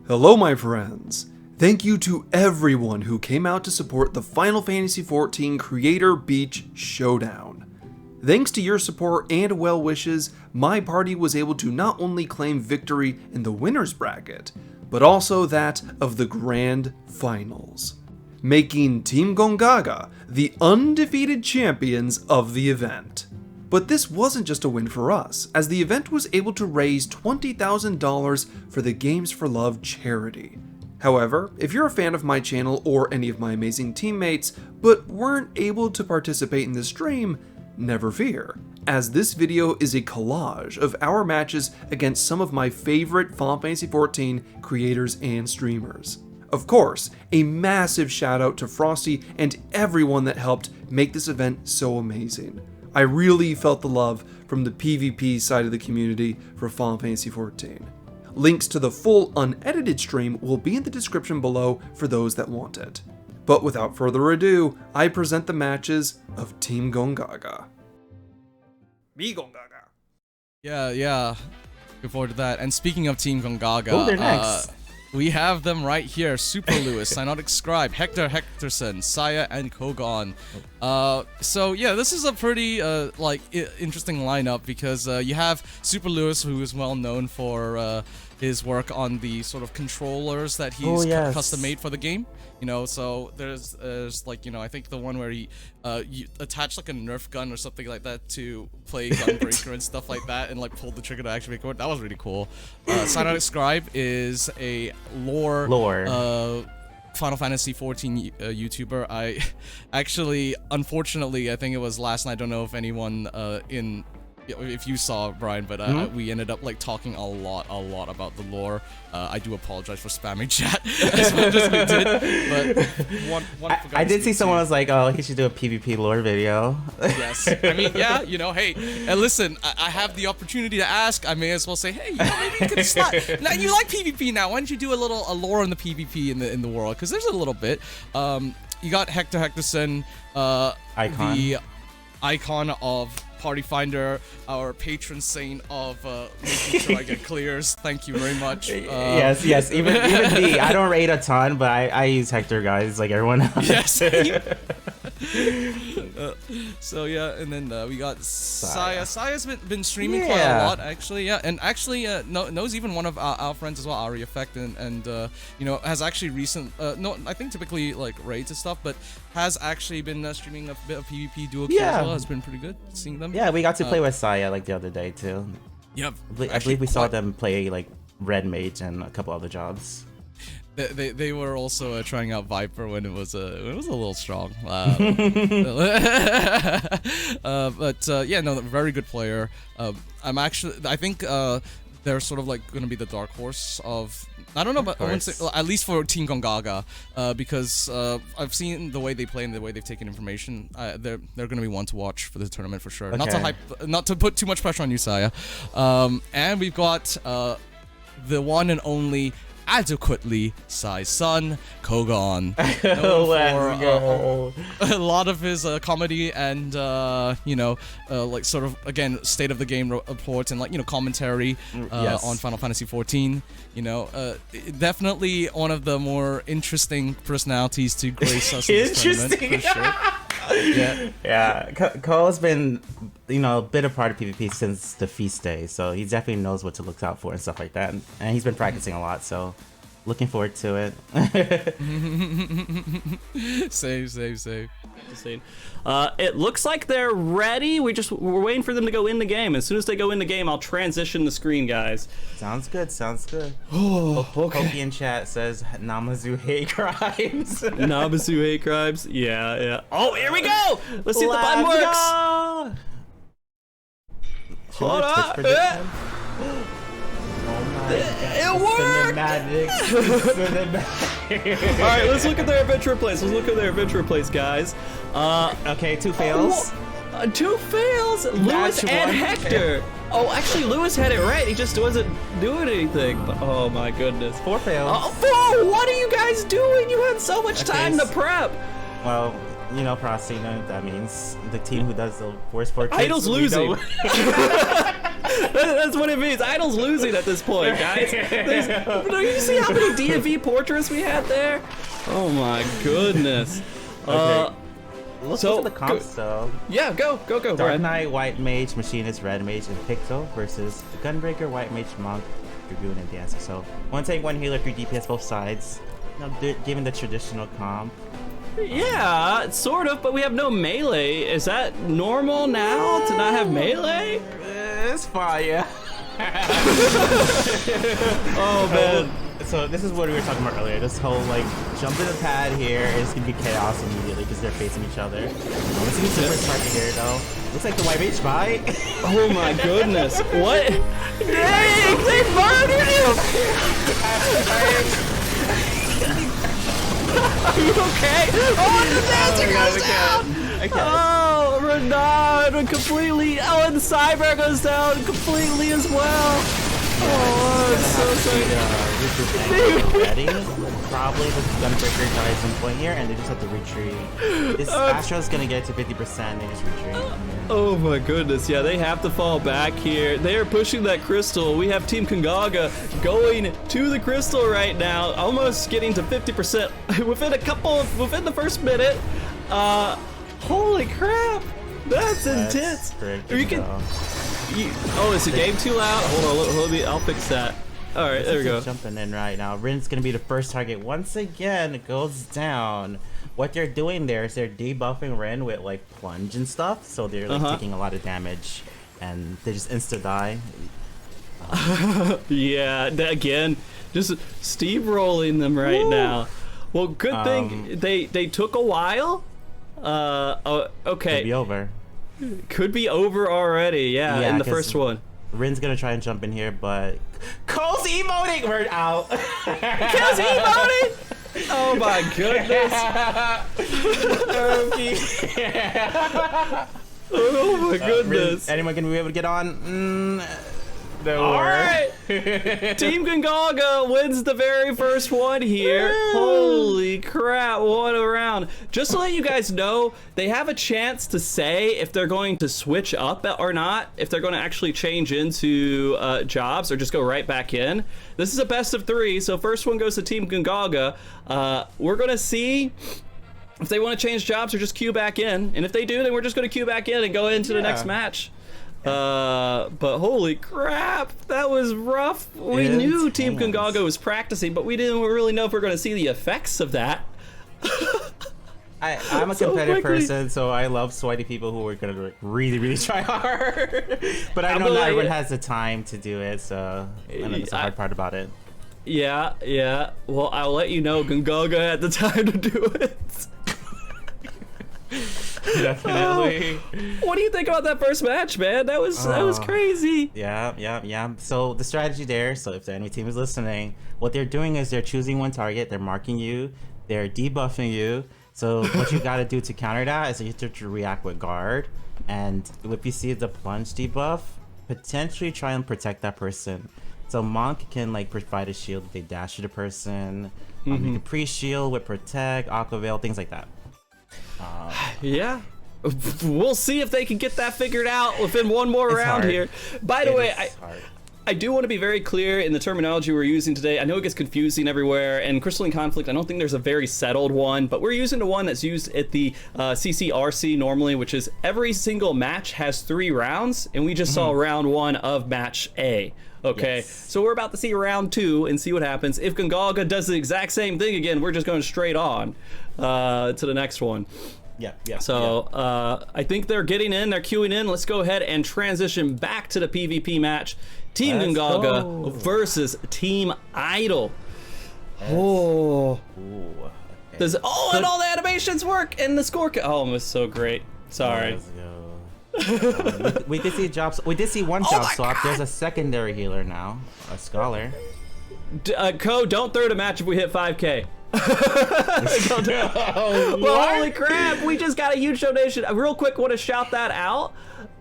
Hello my friends! Thank you to everyone who came out to support the Final Fantasy XIV Creator Beach Showdown. Thanks to your support and well wishes, my party was able to not only claim victory in the winner's bracket, but also that of the Grand Finals, making Team Gongaga the undefeated champions of the event. But this wasn't just a win for us, as the event was able to raise $20,000 for the Games for Love charity. However, if you're a fan of my channel or any of my amazing teammates, but weren't able to participate in the stream, never fear, as this video is a collage of our matches against some of my favorite Final Fantasy XIV creators and streamers. Of course, a massive shout out to Frosty and everyone that helped make this event so amazing. I really felt the love from the PvP side of the community for Final Fantasy XIV. Links to the full unedited stream will be in the description below for those that want it. But without further ado, I present the matches of Team Gongaga. Me Gongaga. Yeah. Looking forward to that. And speaking of Team Gongaga, oh, they're next. We have them right here. Super Lewis, Cyanotic Scribe, Hector Hectorson, Saya, and Kogon. So yeah, this is a pretty interesting lineup because you have Super Lewis, who is well known for his work on the sort of controllers that he's custom made for the game. You know, so there's like, you know, I think the one where he you attach like a Nerf gun or something like that to play Gunbreaker and stuff like that, and like pulled the trigger to actually record. That was really cool. Cyanotic Scribe is a lore Final Fantasy XIV YouTuber. I actually, unfortunately, I think it was last night. I don't know if anyone if you saw, Brian, but we ended up like talking a lot about the lore. I do apologize for spamming chat as much as we did, but I did see someone was like, oh, he should do a PvP lore video. Yes, I mean, yeah, you know, hey, and listen, I have the opportunity to ask. I may as well say, hey, you know, maybe you could slot. Now you like PvP now. Why don't you do a lore on the PvP in the world? Because there's a little bit. You got Hector Hectorson, the icon of Party Finder, our patron saint of making sure I get clears. Thank you very much. Yes. Even me. I don't rate a ton, but I use Hector, guys, like everyone else. Yes. So yeah, and then we got Saya. Saya's been streaming quite a lot, actually. Yeah, and actually knows even one of our friends as well, Ari Effect, and you know, has actually I think typically like raids and stuff, but has actually been streaming a bit of PvP duo queue as well. Has been pretty good seeing them. Yeah, we got to play with Saya like the other day too. Yep. I believe we saw them play like Red Mage and a couple other jobs. They were also trying out Viper when it was a little strong. But yeah, no, very good player. I think they're sort of like going to be the dark horse of, I don't know, but I wouldn't say, at least for Team Gongaga, because I've seen the way they play and the way they've taken information. They're going to be one to watch for the tournament for sure. Okay. Not to put too much pressure on you, Saya. And we've got the one and only adequately sized son, Kogon. For a lot of his comedy and you know, like sort of again state of the game reports and like, you know, commentary on Final Fantasy XIV. You know, definitely one of the more interesting personalities to grace us in this tournament, for sure. Yeah. Cole's been, you know, a bit a part of PvP since the feast day, so he definitely knows what to look out for and stuff like that. And he's been practicing a lot, so looking forward to it. Save. It looks like they're ready. We're waiting for them to go in the game. As soon as they go in the game, I'll transition the screen, guys. Sounds good. Oh, okay. Pokey in chat says Namazu hate crimes. Namazu hate crimes. Yeah. Oh, here we go. Let's see if the button works. Hold up. It worked! Alright, let's look at their adventure replays. Guys. Okay, 2 fails. 2 fails! Lewis and Hector! Oh, actually, Lewis had it right. He just wasn't doing anything. But, oh my goodness. 4 fails. Oh, 4! What are you guys doing? You had so much time to prep. Well, you know, Prosty, that means the team who does the worst 4 Idol's losing. That's what it means. Idol's losing at this point, guys. Do you see how many DFV portraits we had there? Oh my goodness. Okay. Let's so, look at the comps though. Yeah, go. Dark Knight, White Mage, Machinist, Red Mage, and Pixel versus Gunbreaker, White Mage, Monk, Dragoon, and Dancer. So one tank, one healer, 3 DPS both sides. Now, given the traditional comp. Yeah, sort of, but we have no melee. Is that normal now to not have melee? It's fine, yeah. Oh man. So this is what we were talking about earlier. This whole like jump in the pad here is gonna be chaos immediately because they're facing each other. Let's see the first target here though. Looks like the White Mage bite. Oh my goodness. What? Dang, they murdered him! Are you okay? Oh, and the dancer goes down! Okay. Oh, Renan completely. Oh, and the Cyber goes down completely as well. Oh, I'm so sorry. Ready? Probably the Gunbreaker dies in point here, and they just have to retreat. This Astro's gonna get to 50%, they just retreat. Oh my goodness, yeah, they have to fall back here. They are pushing that crystal. We have Team Gongaga going to the crystal right now, almost getting to 50% within the first minute. Holy crap, that's intense. Oh, is the game too loud? Hold on, let me, I'll fix that. All right, there we go. Jumping in right now. Rin's gonna be the first target once again. It goes down. What they're doing there is they're debuffing Rin with like plunge and stuff, so they're like taking a lot of damage, and they just insta die. Yeah, again, just steamrolling them right now. Well, good thing they took a while. Okay. Could be over. Could be over already. Yeah, in the first one. Rin's gonna try and jump in here, but Cole's emoting. We're out. Cole's emoting. Oh my goodness. Oh my goodness. Anyone gonna be able to get on? No. All right. Team Gongaga wins the very first one here. Holy crap, what a round. Just to let you guys know, they have a chance to say if they're going to switch up or not, if they're going to actually change into jobs or just go right back in. This is a best of 3, so first one goes to Team Gongaga. We're going to see if they want to change jobs or just queue back in. And if they do, then we're just going to queue back in and go into the next match. But holy crap, that was rough. We knew Team Gongaga was practicing, but we didn't really know if we are going to see the effects of that. I'm a competitive person, so I love sweaty people who are going to really, really try hard. But I know not everyone has the time to do it, so I know that's the hard part about it. Yeah. Well, I'll let you know Gongaga had the time to do it. Definitely. What do you think about that first match, man? That was crazy. Yeah. So the strategy there, so if the enemy team is listening, what they're doing is they're choosing one target, they're marking you, they're debuffing you. So what you gotta do to counter that is you have to react with guard. And if you see the plunge debuff, potentially try and protect that person. So Monk can like provide a shield if they dash to the person. You can pre-shield with protect, aqua veil, things like that. Yeah, we'll see if they can get that figured out within one more round here. By the way, I do want to be very clear in the terminology we're using today. I know it gets confusing everywhere, and Crystalline Conflict, I don't think there's a very settled one, but we're using the one that's used at the CCRC normally, which is every single match has 3 rounds, and we just saw round 1 of match A. Okay, so we're about to see round 2 and see what happens. If Gongaga does the exact same thing again, we're just going straight on to the next one. So I think they're getting in, they're queuing in. Let's go ahead and transition back to the PvP match. Team Gongaga versus Team Idol. And all the animations work and the score. Oh, it was so great. Sorry. Let's go. We did see jobs. We did see one job swap. There's a secondary healer now, a scholar. Code, don't throw the match if we hit 5K. Well, holy crap, we just got a huge donation. I real quick want to shout that out.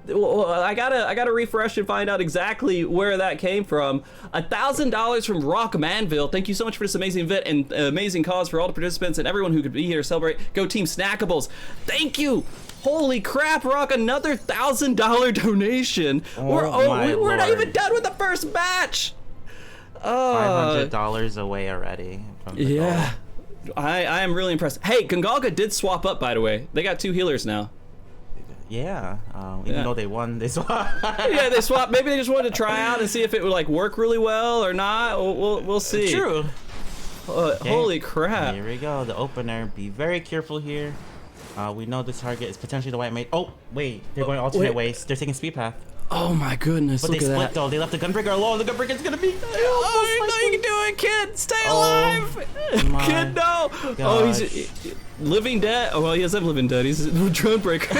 Well, I gotta refresh and find out exactly where that came from. $1,000 from Rock Manville. Thank you so much for this amazing event and amazing cause for all the participants and everyone who could be here to celebrate. Go Team Snackables. Thank you. Holy crap, Rock! Another $1,000 donation. We're not even done with the first match. $500 away already. From the goal. I am really impressed. Hey, Gongaga did swap up, by the way. They got 2 healers now. Yeah, even though they won, they swapped. Yeah, they swapped. Maybe they just wanted to try out and see if it would like work really well or not. We'll see. True. Okay. Holy crap! Here we go. The opener. Be very careful here. We know the target is potentially the white mage. Oh wait, they're going alternate ways. They're taking speed path. Oh my goodness! But look they at split that. though. They left the gunbreaker alone. The gunbreaker's gonna be. Oh, no, you can do it, kid! Stay alive! Kid, no! Gosh. Oh, he's living dead. Oh, well, he doesn't living dead. He's a drone breaker.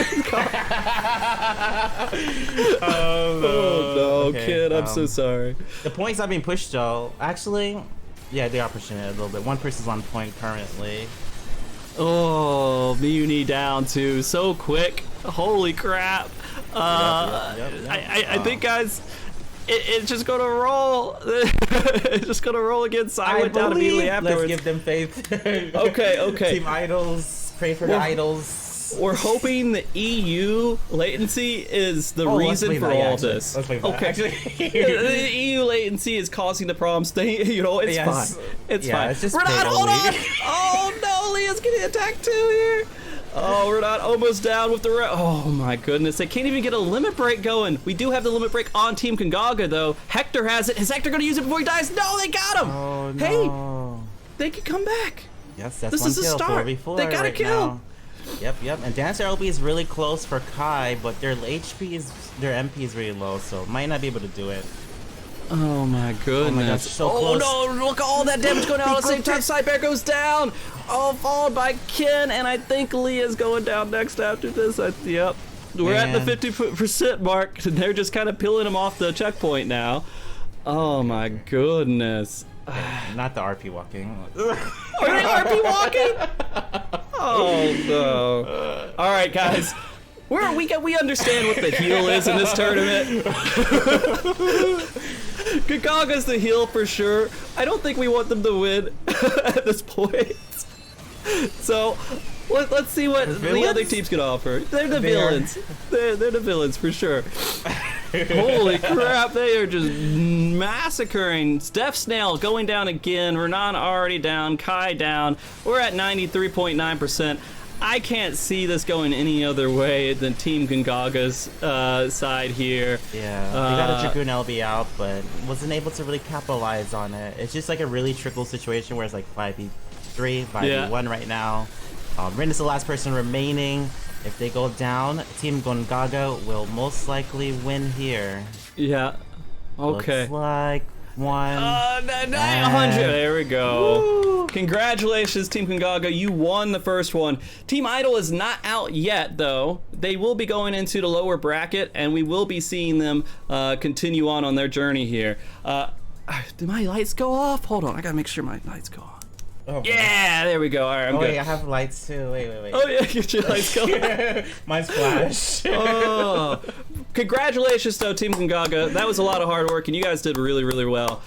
Oh no, okay, kid, I'm so sorry. The points are being pushed though. Actually, yeah, they are pushing it a little bit. One person's on point currently. Oh, Muni down too. So quick. Holy crap. Yep. I think, guys, it's just gonna roll. It's just gonna roll against. I went down immediately afterwards. Let's give them faith. Okay. Team Idols, pray for the idols. We're hoping the EU latency is the reason for all this. Let's play that. Okay. The EU latency is causing the problems. It's fine. It's fine. It's just We're not. Hold on. Oh no, Leah's getting attacked too here. Oh, we're not almost down with the oh my goodness. They can't even get a limit break going. We do have the limit break on Team Gongaga though. Hector has it. Is Hector gonna use it before he dies? No, they got him. Oh no. Hey, they can come back. Yes, that's this one is a kill. start. 4v4 They got a right kill. now. Yep. And Dancer LB is really close for Kai, but their MP is really low, so might not be able to do it. Oh my goodness. Oh my gosh, so close. No, look at all that damage going out at the same time. Side bear goes down. Oh, followed by Ken, and I think Leah's going down next after this. Yep. We're at the 50% mark. They're just kind of peeling him off the checkpoint now. Oh my goodness. Not the RP walking. Are they RP walking? Oh no. All right, guys. We understand what the heal is in this tournament. Gongaga's the heel for sure. I don't think we want them to win at this point. So let's see what the other teams can offer. They're the villains. They're the villains for sure. Holy crap, they are just massacring. Steph Snail going down again. Renan already down. Kai down. We're at 93.9%. I can't see this going any other way than Team Gongaga's side here. Yeah, they got a Dragoon LB out, but wasn't able to really capitalize on it. It's just like a really trickle situation where it's like 5v3, 5v1 right now. Rin is the last person remaining. If they go down, Team Gongaga will most likely win here. Yeah. Okay. Looks like 100. There we go. Woo. Congratulations, Team Gongaga. You won the first one. Team Idol is not out yet, though. They will be going into the lower bracket, and we will be seeing them continue on their journey here. Did my lights go off? Hold on. I gotta make sure my lights go on. Oh, yeah, there we go. All right, I'm good. Wait, I have lights too. Wait. Oh yeah, get your lights going. Mine's flash. Oh. Congratulations, though, Team Gongaga. That was a lot of hard work, and you guys did really, really well.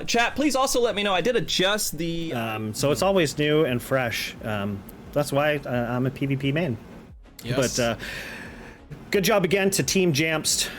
Chat, please also let me know. I did adjust the... So it's always new and fresh. That's why I'm a PvP main. Yes. But good job again to Team Jamst.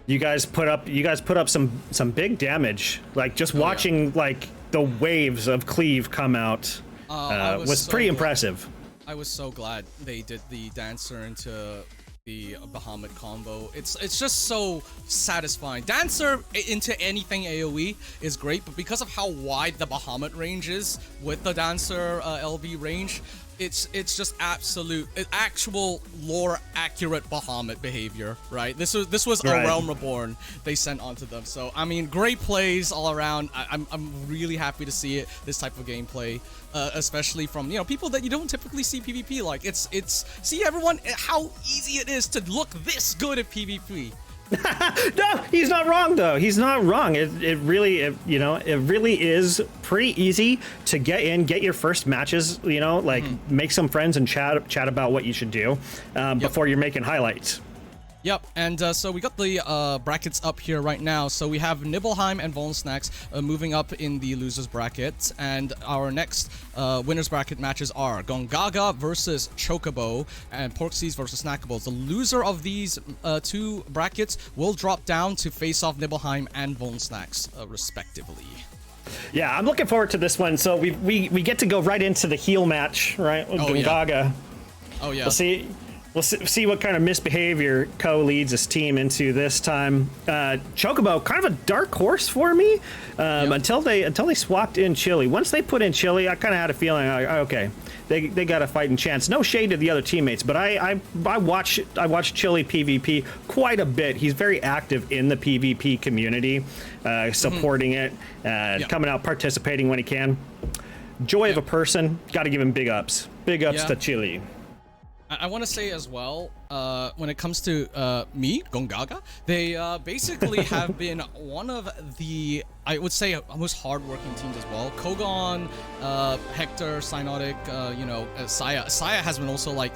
You guys put up some big damage. Like just watching like the waves of Cleave come out was pretty impressive. I was so glad they did the Dancer into the Bahamut combo. It's just so satisfying. Dancer into anything AoE is great, but because of how wide the Bahamut range is with the Dancer LB range, it's just actual lore accurate Bahamut behavior, right? This was a Realm Reborn they sent onto them. So I mean, great plays all around. I'm really happy to see this type of gameplay, especially from people that you don't typically see PvP. Like see everyone how easy it is to look this good at PvP. No, he's not wrong though. He's not wrong. It really is pretty easy to get in, get your first matches. Make some friends and chat about what you should do before you're making highlights. Yep, and so we got the brackets up here right now. So we have Nibelheim and Volensnacks moving up in the losers bracket, and our next winners bracket matches are Gongaga versus Chocobo and Porksies versus Snackables. The loser of these two brackets will drop down to face off Nibelheim and Volensnacks respectively. Yeah, I'm looking forward to this one. So we get to go right into the heel match, right? With Gongaga. Yeah. Oh yeah. We'll see what kind of misbehavior Ko leads his team into this time. Chocobo, kind of a dark horse for me, until they swapped in Chili. Once they put in Chili, I kind of had a feeling, like, okay, they got a fighting chance. No shade to the other teammates, but I watch Chili PvP quite a bit. He's very active in the PvP community, supporting it, coming out, participating when he can. Joy of a person. Got to give him big ups. Big ups to Chili. I want to say as well, when it comes to me, Gongaga, they basically have been one of the, I would say, most hardworking teams as well. Kogon, Hector, Cyanotic, Saya has been also like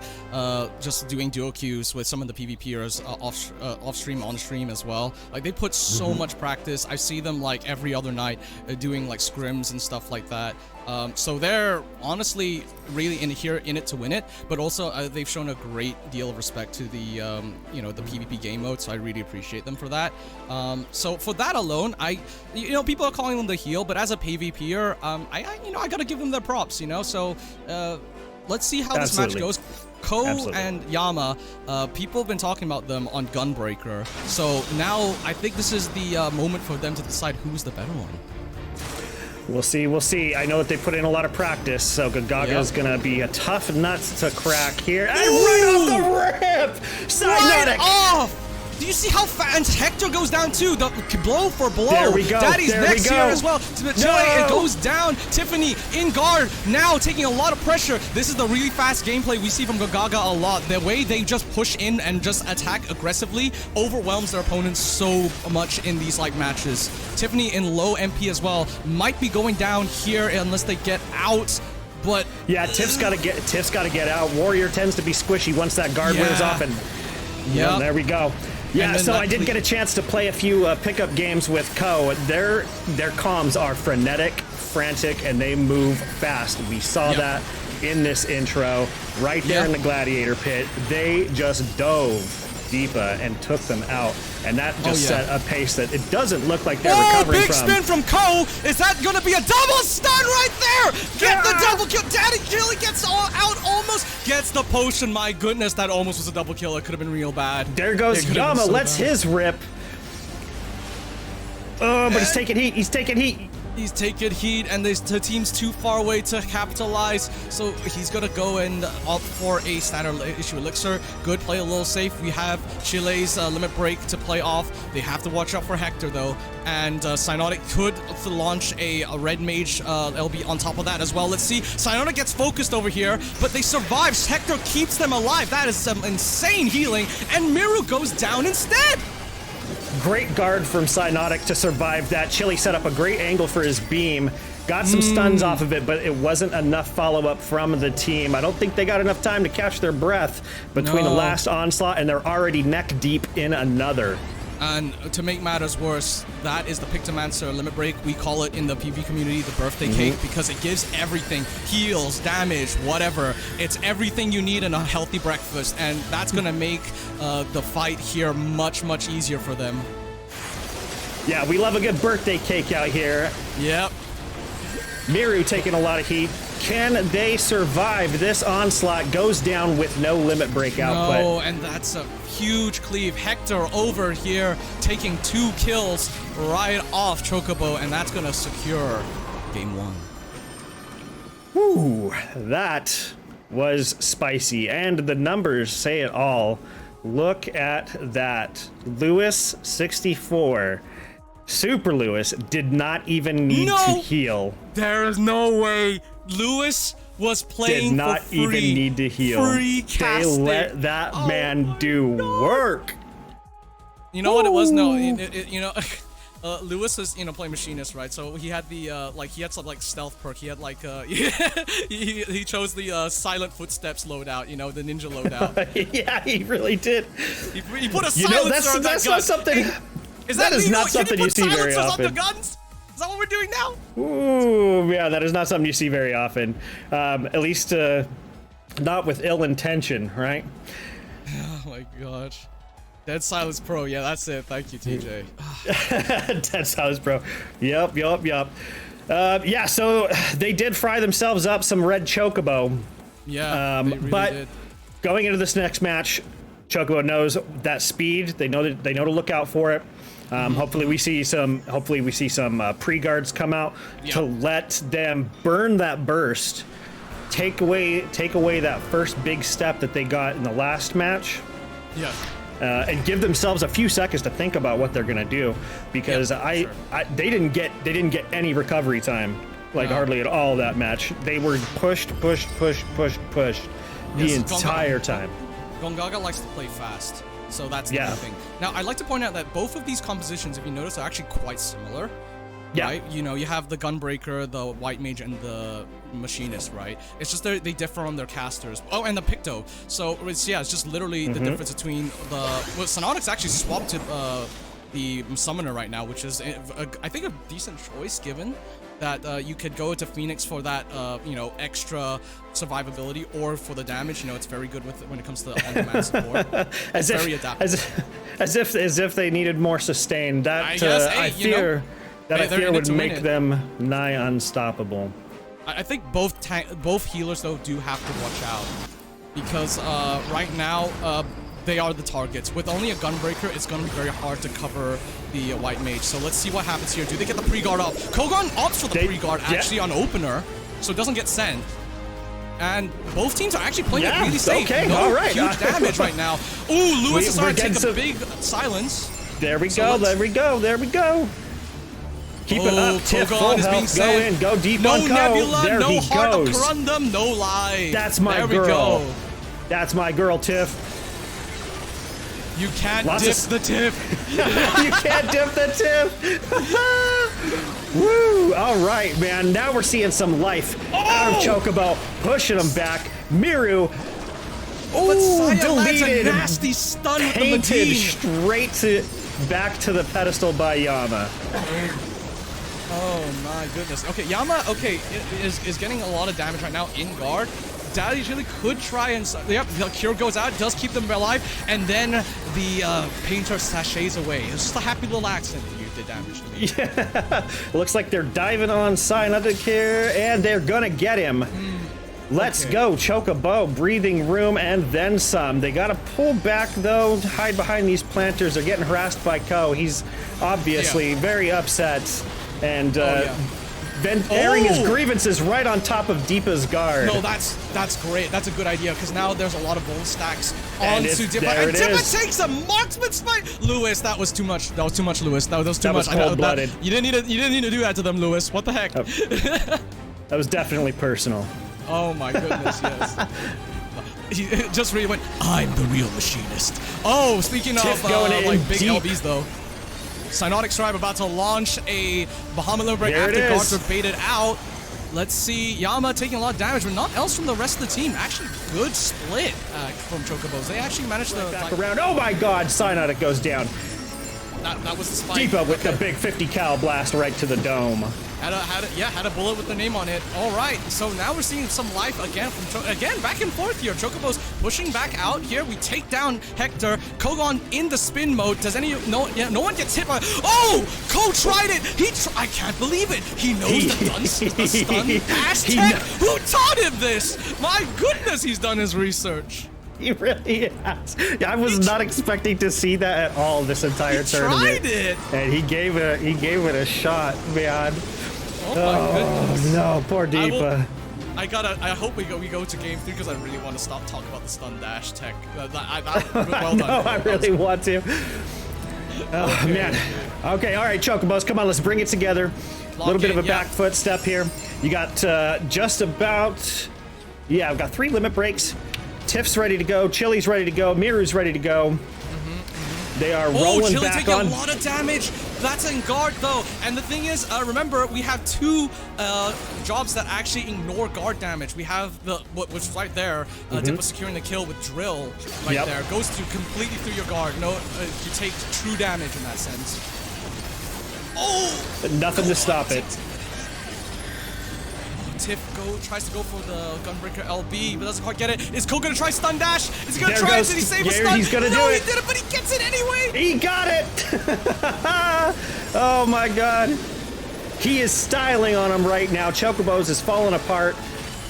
just doing duo queues with some of the PvPers off stream, on stream as well. Like they put so much practice. I see them like every other night doing like scrims and stuff like that. So they're honestly really in it to win it, but also they've shown a great deal of respect to the the PvP game mode, so I really appreciate them for that. So for that alone, people are calling them the heel, but as a PvPer, I gotta give them their props, So let's see how this match goes. Ko and Yama, people have been talking about them on Gunbreaker, so now I think this is the moment for them to decide who's the better one. We'll see. I know that they put in a lot of practice, so Gongaga is going to be a tough nut to crack here. And right off the rip! Right off! Do you see how fast Hector goes down too? The blow for blow. There we go. Daddy's next here as well. It goes down. Tiffany in guard now, taking a lot of pressure. This is the really fast gameplay we see from Gongaga a lot. The way they just push in and just attack aggressively overwhelms their opponents so much in these like matches. Tiffany in low MP as well might be going down here unless they get out. But yeah, Tiff's got to get out. Warrior tends to be squishy once that guard wears off, and there we go. Yeah, so I did get a chance to play a few pickup games with Ko. Their comms are frenetic, frantic, and they move fast. We saw that in this intro, right there in the Gladiator Pit. They just dove Deepa and took them out, and that just set a pace that it doesn't look like they're recovering from. Big spin from Ko! Is that gonna be a double stun right there? Get the double kill! Daddy Chili gets out, almost gets the potion. My goodness, that almost was a double kill. It could have been real bad. There goes Yama, lets his rip. Oh, but he's taking heat. He's taking heat. He's taking heat, and the team's too far away to capitalize, so he's gonna go and opt for a standard issue elixir. Good, play a little safe. We have Chile's limit break to play off. They have to watch out for Hector though, and Cyanotic could launch a red mage LB on top of that as well. Let's see, Cyanotic gets focused over here, but they survive. Hector keeps them alive. That is some insane healing, and Miru goes down instead. Great guard from Cyanotic to survive that. Chili set up a great angle for his beam. Got some stuns off of it, but it wasn't enough follow-up from the team. I don't think they got enough time to catch their breath between the last onslaught, and they're already neck deep in another. And to make matters worse, that is the Pictomancer limit break. We call it in the PvP community the birthday cake, because it gives everything. Heals, damage, whatever. It's everything you need in a healthy breakfast, and that's going to make the fight here much, much easier for them. Yeah, we love a good birthday cake out here. Yep. Miru taking a lot of heat. Can they survive? This onslaught goes down with no limit break output. No, and that's a huge cleave. Hector over here taking 2 kills right off Chocobo, and that's going to secure game 1. Ooh, that was spicy, and the numbers say it all. Look at that. Lewis, 64. Super Lewis did not even need to heal. There is no way. Lewis was playing did not for free. Even need to heal. They let that man do work. You know what it was? No, Lewis is, playing machinist, right? So he had the he had some like stealth perk. He had like he chose the silent footsteps loadout, the ninja loadout. Yeah, he really did. He put a silencer on that that's gun. not something. That is legal? not something you see very often. On the guns? Is that what we're doing now? Ooh, yeah, that is not something you see very often. At least not with ill intention, right? Oh my gosh. Dead Silence Pro, yeah, that's it. Thank you, TJ. Dead Silence Pro. Yep. Yeah, so they did fry themselves up some red Chocobo. Yeah, they really but did. Going into this next match, Chocobo knows that speed. They know to look out for it. Hopefully we see some pre-guards come out to let them burn that burst, take away that first big step that they got in the last match. Yeah. And give themselves a few seconds to think about what they're gonna do, because they didn't get any recovery time, hardly at all that match. They were pushed the entire time. Gongaga likes to play fast, so that's the main thing. Now, I'd like to point out that both of these compositions, if you notice, are actually quite similar. Yeah. Right? You have the Gunbreaker, the White Mage, and the Machinist, right? It's just they differ on their casters. Oh, and the Picto. So, it's just literally the difference between the... Well, Sonotics actually swapped to the Summoner right now, which is, I think, a decent choice, given that you could go to Phoenix for that, extra survivability, or for the damage. It's very good when it comes to on-demand support. It's very adaptable. As if they needed more sustain. That I fear would make them nigh unstoppable. I think both healers though do have to watch out, because right now they are the targets. With only a Gunbreaker, it's going to be very hard to cover the White Mage. So let's see what happens here. Do they get the pre-guard up? Kogan opts for the pre-guard actually on opener, so it doesn't get sent. And both teams are actually playing it really safe. Okay, no all right. huge damage right now. Ooh, Lewis is starting to take a big silence. There we go. Keep it up, Tiff, full health, go in, go deep on Ko. Nebula, there no he Heart of goes. Corundum, no lie. That's my girl. There we go. That's my girl, Tiff. You can't dip the Tiff. You can't dip the Tiff. Woo! All right, man. Now we're seeing some life out of Chocobo, pushing him back. Miru. Oh, deleted. A nasty stun with the painted Medine. straight back to the pedestal by Yama. Oh my goodness. Okay, Yama, is getting a lot of damage right now in guard. Daddy really could try and... Yep, the cure goes out, does keep them alive, and then the painter sachets away. It's just a happy little accident that you did damage to me. Yeah. Looks like they're diving on Cyanotic here, and they're gonna get him. Let's go, Chocobo, breathing room and then some. They gotta pull back though, hide behind these planters. They're getting harassed by Ko. He's obviously very upset, and airing his grievances right on top of Deepa's guard. No, that's great. That's a good idea, because now there's a lot of bull stacks And onto Deepa. And Deepa takes a marksman smite. Lewis, that was too much. That was too much, Lewis. That was too much. That was cold-blooded. You didn't need to do that to them, Lewis. What the heck? That was definitely personal. Oh my goodness, yes. He just really went, I'm the real machinist. Oh, speaking Tiff of going in big deep. LBs though. Cyanotic Tribe about to launch a Bahamut Limit Break There it after guards is. are baited out. Let's see, Yama taking a lot of damage, but not else from the rest of the team. Actually, good split from Chocobos. They actually managed to... Back around. Oh my god, Cyanotic goes down. That was the spike. Deepa with the big 50 cal blast right to the dome. Had a bullet with the name on it. All right, so now we're seeing some life again from again back and forth here. Chocobo's pushing back out here. We take down Hector. Kogon in the spin mode. Does no one gets hit by? Oh, Ko tried it. I can't believe it. He knows the stun Aztec. Who taught him this? My goodness, he's done his research. He really has. I was not expecting to see that at all this entire tournament. Tried it. And he gave it a shot, man. Oh my goodness. No, poor Deepa. I hope we go to game 3, because I really want to stop talking about the stun dash tech. Well I know, done. I really want to. Oh man. Okay, all right, Chocobos, come on, let's bring it together. A little bit of a back foot step here. You got just about... Yeah, I've got 3 limit breaks. Tiff's ready to go. Chili's ready to go. Miru's ready to go. They are rolling Chili back taking on. a lot of damage. That's in guard though, and the thing is, remember we have two jobs that actually ignore guard damage. We have which is right there, Dippa securing the kill with drill right there. Goes through completely through your guard. No, you take true damage in that sense. Oh! Nothing to stop it. Tiff tries to go for the Gunbreaker LB, but doesn't quite get it. Is Ko gonna try stun dash? Is he gonna try it? Did he save a stun? He's gonna do no, it. He did it, but he gets it anyway. He got it. Oh my god. He is styling on him right now. Chocobo's is falling apart.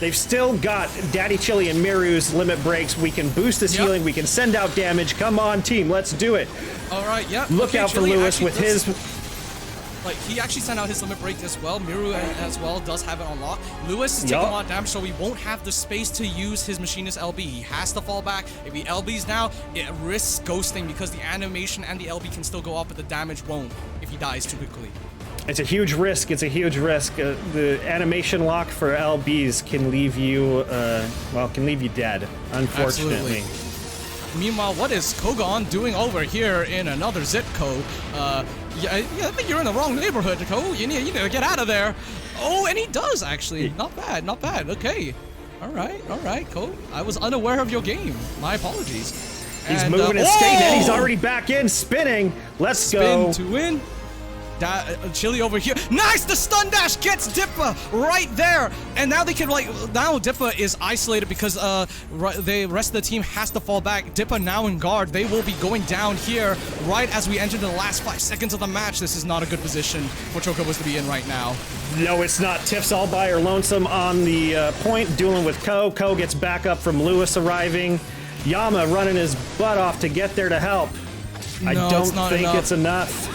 They've still got Daddy Chili and Miru's limit breaks. We can boost this healing. We can send out damage. Come on, team. Let's do it. All right, yeah. Look out for Lewis with his... Like, he actually sent out his limit break as well. Miru as well does have it on lock. Lewis is taking a lot of damage, so he won't have the space to use his Machinist LB. He has to fall back. If he LBs now, it risks ghosting because the animation and the LB can still go up, but the damage won't if he dies too quickly. It's a huge risk. It's a huge risk. The animation lock for LBs can leave you, can leave you dead, unfortunately. Absolutely. Meanwhile, what is Kogon doing over here in another Zitco? Yeah, I think you're in the wrong neighborhood, Ko. You need to get out of there. Oh, and he does, actually. Not bad, not bad. Okay. All right, Ko. I was unaware of your game. My apologies. He's moving his skate, and he's already back in, spinning. Let's go. Spin to win. Chili over here. Nice! The stun dash gets Dippa right there. And now they can, now Dippa is isolated because the rest of the team has to fall back. Dippa now in guard. They will be going down here right as we enter the last 5 seconds of the match. This is not a good position for Chocobos to be in right now. No, it's not. Tiff's all by her lonesome on the point, dueling with Ko. Ko gets back up from Lewis arriving. Yama running his butt off to get there to help. No, I don't think it's enough.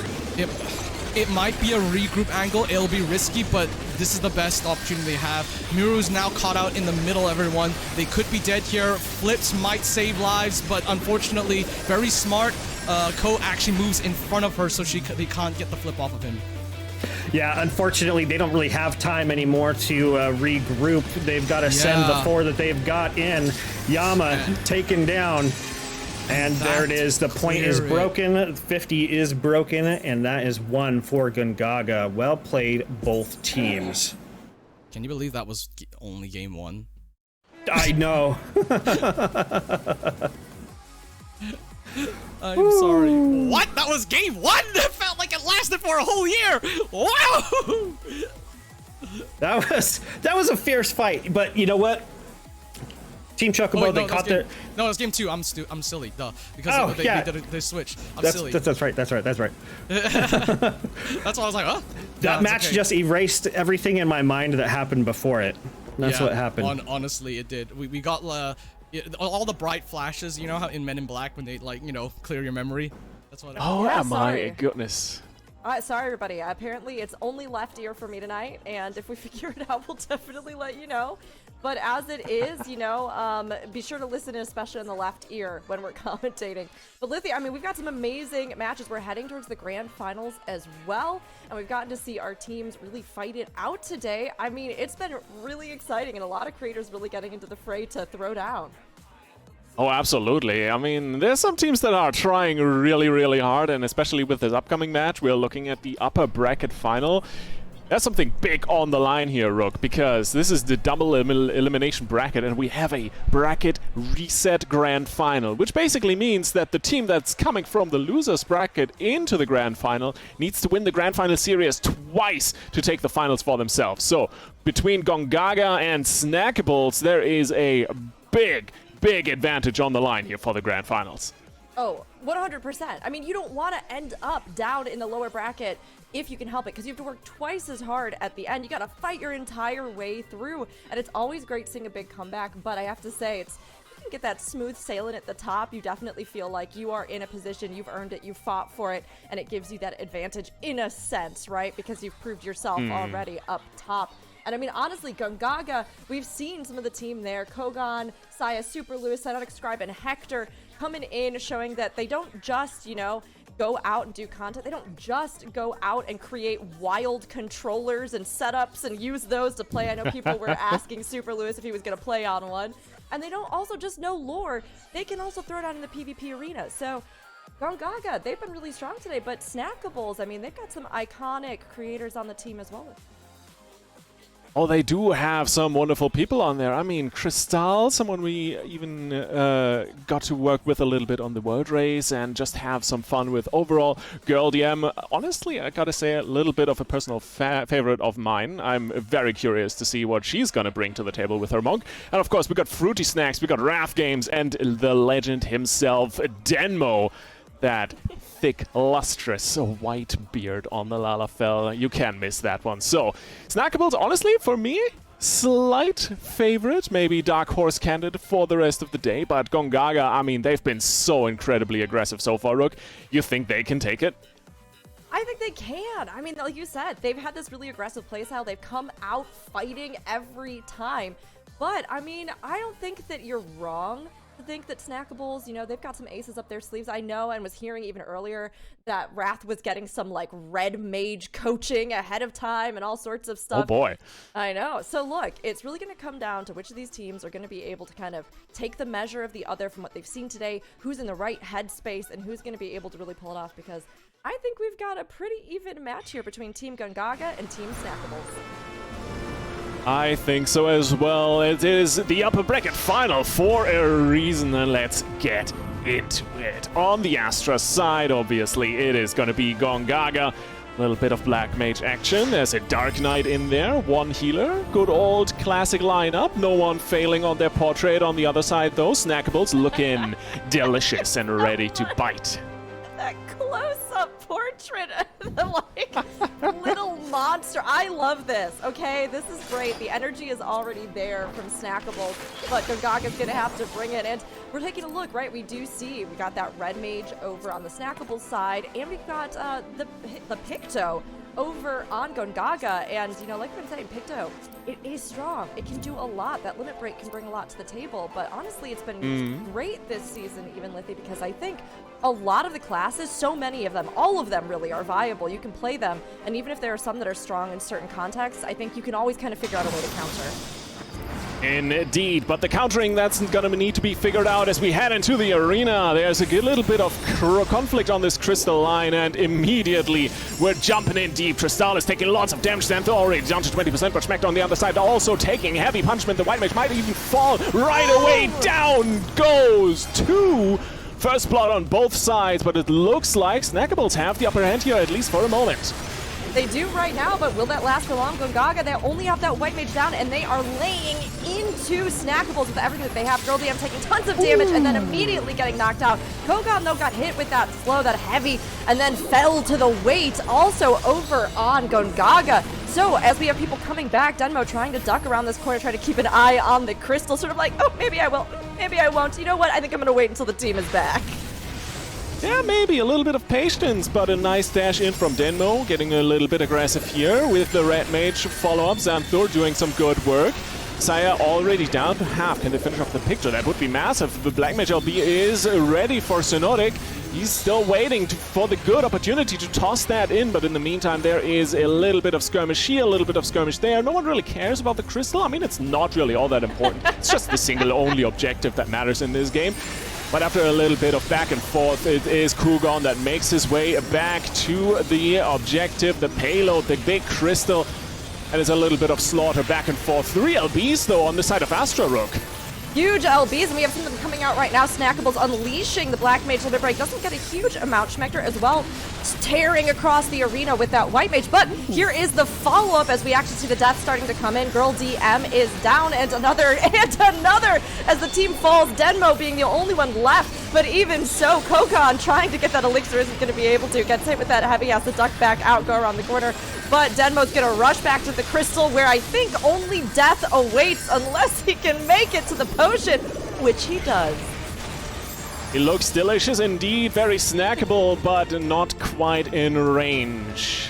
It might be a regroup angle. It'll be risky, but this is the best opportunity they have. Miru's now caught out in the middle, everyone. They could be dead here. Flips might save lives, but unfortunately, very smart. Ko actually moves in front of her, so they can't get the flip off of him. Yeah, unfortunately, they don't really have time anymore to regroup. They've got to send the 4 that they've got in. Yama taken down. And there it is. The point is broken. 50 is broken, and that is 1 for Gongaga. Well played, both teams. Can you believe that was only game 1? I know. I'm sorry. What? That was game 1? It felt like it lasted for a whole year. Wow. That was a fierce fight, but you know what? Team Chocobo, they caught their... No, it was game 2. I'm silly, duh. Because they switched. Silly. That's right. That's why I was like, huh? That match just erased everything in my mind that happened before it. That's what happened. Honestly, it did. We got all the bright flashes, you know how in Men in Black when they, clear your memory? That's what happened. Oh, my goodness. Sorry, everybody. Apparently, it's only left ear for me tonight, and if we figure it out, we'll definitely let you know. But as it is, be sure to listen, especially in the left ear when we're commentating. But Lithia, I mean, we've got some amazing matches. We're heading towards the grand finals as well, and we've gotten to see our teams really fight it out today. I mean, it's been really exciting, and a lot of creators really getting into the fray to throw down. Oh, absolutely. I mean, there's some teams that are trying really, really hard, and especially with this upcoming match, we're looking at the upper bracket final. There's something big on the line here, Rook, because this is the double elimination bracket, and we have a bracket reset grand final, which basically means that the team that's coming from the losers bracket into the grand final needs to win the grand final series twice to take the finals for themselves. So between Gongaga and Snackables, there is a big advantage on the line here for the grand finals. Oh, 100%. I mean, you don't want to end up down in the lower bracket if you can help it, because you have to work twice as hard at the end. You got to fight your entire way through, and it's always great seeing a big comeback, but I have to say, you can get that smooth sailing at the top. You definitely feel like you are in a position, you've earned it, you fought for it, and it gives you that advantage in a sense, right? Because you've proved yourself already up top. And I mean, honestly, Gongaga, we've seen some of the team there. Kogon, Saya, Super Lewis, Cyanotic Scribe, and Hector coming in, showing that they don't just, go out and do content. They don't just go out and create wild controllers and setups and use those to play. I know people were asking Super Lewis if he was going to play on one. And they don't also just know lore. They can also throw it out in the PvP arena. So Gongaga, they've been really strong today, but Snackables, I mean, they've got some iconic creators on the team as well. Oh, they do have some wonderful people on there. I mean, Crystal, someone we even got to work with a little bit on the World Race and just have some fun with overall. Girl DM, honestly, I gotta say, a little bit of a personal favorite of mine. I'm very curious to see what she's gonna bring to the table with her Monk. And of course, we got Fruity Snacks, we got Wrath Games, and the legend himself, Denmo. That thick, lustrous white beard on the Lalafell. You can't miss that one. So, Snackables, honestly, for me, slight favorite, maybe dark horse candidate for the rest of the day. But Gongaga, I mean, they've been so incredibly aggressive so far, Rook. You think they can take it? I think they can. I mean, like you said, they've had this really aggressive playstyle. They've come out fighting every time. But, I mean, I don't think that you're wrong. I think that Snackables, you know, they've got some aces up their sleeves. I know and was hearing even earlier that Wrath was getting some like red mage coaching ahead of time and all sorts of stuff. Oh boy. I know. So look, it's really going to come down to which of these teams are going to be able to kind of take the measure of the other from what they've seen today, who's in the right headspace, and who's going to be able to really pull it off, because I think we've got a pretty even match here between Team Gongaga and Team Snackables. I think so as well. It is the upper bracket final for a reason, and let's get into it. On the Astra side, obviously, it is going to be Gongaga. A little bit of Black Mage action. There's a Dark Knight in there, one healer. Good old classic lineup. No one failing on their portrait on the other side, though. Snackables looking delicious and ready to bite. That close-up portrait of the like little monster. I love this. Okay, this is great. The energy is already there from Snackables, but Gongaga's gonna have to bring it. And we're taking a look, right? We do see we got that red mage over on the Snackables side, and we've got the Picto over on Gongaga. And you know, like I'm saying, Picto, it is strong. It can do a lot. That limit break can bring a lot to the table. But honestly, it's been great this season, even Lithy, because I think a lot of the classes, so many of them, all of them really are viable. You can play them, and even if there are some that are strong in certain contexts, I think you can always kind of figure out a way to counter. Indeed, but the countering, that's going to need to be figured out as we head into the arena. There's a good little bit of conflict on this Crystal line, and immediately we're jumping in deep. Crystal is taking lots of damage. Xantho already down to 20%, but Schmecked on the other side also taking heavy punishment. The White Mage might even fall right away. Down goes two. First blood on both sides, but it looks like Snackables have the upper hand here, at least for a moment. They do right now, but will that last for long? Gongaga, they only have that White Mage down, and they are laying into Snackables with everything that they have. Girl DM taking tons of damage and then immediately getting knocked out. Kogan, though, got hit with that slow, that heavy, and then fell to the weight also over on Gongaga. So as we have people coming back, Denmo trying to duck around this corner, trying to keep an eye on the Crystal, sort of like, oh, maybe I will, maybe I won't. You know what? I think I'm going to wait until the team is back. Yeah, maybe a little bit of patience, but a nice dash in from Denmo, getting a little bit aggressive here with the Red Mage follow-up. Xanthor doing some good work. Saya already down to half. Can they finish off the picture? That would be massive. The Black Mage LB is ready for Synotic. He's still waiting for the good opportunity to toss that in, but in the meantime, there is a little bit of skirmish here, a little bit of skirmish there. No one really cares about the Crystal. I mean, it's not really all that important. It's just the single only objective that matters in this game. But after a little bit of back and forth, it is Kugon that makes his way back to the objective, the payload, the big Crystal. And it's a little bit of slaughter back and forth. 3 LBs, though, on the side of Astra Rook. Huge LBs, and we have some of them coming out right now. Snackables unleashing the Black Mage limit break. Doesn't get a huge amount. Schmeckter as well, tearing across the arena with that White Mage. But here is the follow-up as we actually see the death starting to come in. Girl DM is down, and another, as the team falls. Denmo being the only one left. But even so, Kogan trying to get that elixir isn't going to be able to. Gets hit with that heavy, has to duck back out, go around the corner. But Denmo's going to rush back to the Crystal, where I think only death awaits unless he can make it to the potion, which he does. He looks delicious indeed, very snackable, but not quite in range.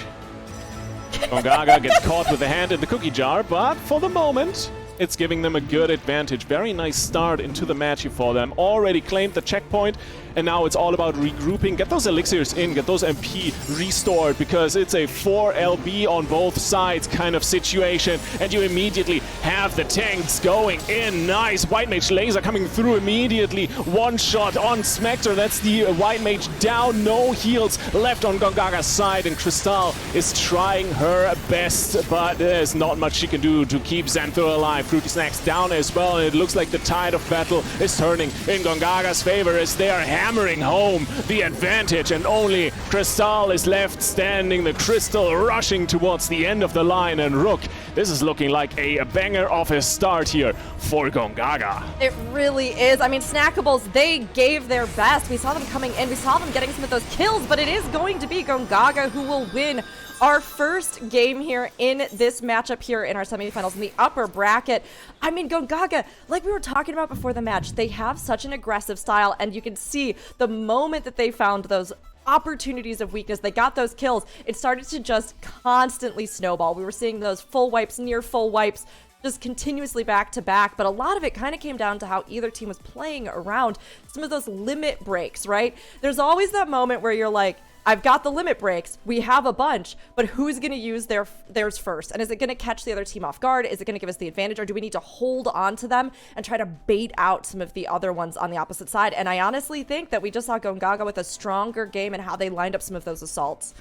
Gongaga gets caught with a hand in the cookie jar, but for the moment, it's giving them a good advantage. Very nice start into the match here for them. Already claimed the checkpoint, and now it's all about regrouping. Get those elixirs in, get those MP restored, because it's a 4 LB on both sides kind of situation, and you immediately have the tanks going in. Nice White Mage laser coming through immediately. One shot on Smector. That's the White Mage down. No heals left on Gongaga's side, and Crystal is trying her best, but there's not much she can do to keep Xanthor alive. Fruity Snacks down as well, and it looks like the tide of battle is turning in Gongaga's favor as they are hammering home the advantage, and only Crystal is left standing. The Crystal rushing towards the end of the line, and Rook, this is looking like a banger of a start here for Gongaga. It really is. I mean, Snackables, they gave their best. We saw them coming in. We saw them getting some of those kills, but it is going to be Gongaga who will win our first game here in this matchup here in our semifinals in the upper bracket. I mean, Gongaga, like we were talking about before the match, they have such an aggressive style, and you can see the moment that they found those opportunities of weakness, they got those kills, it started to just constantly snowball. We were seeing those full wipes, near full wipes, just continuously back to back, but a lot of it kind of came down to how either team was playing around some of those limit breaks, right? There's always that moment where you're like, I've got the limit breaks, we have a bunch, but who's going to use theirs first? And is it going to catch the other team off guard? Is it going to give us the advantage, or do we need to hold on to them and try to bait out some of the other ones on the opposite side? And I honestly think that we just saw Gongaga with a stronger game and how they lined up some of those assaults.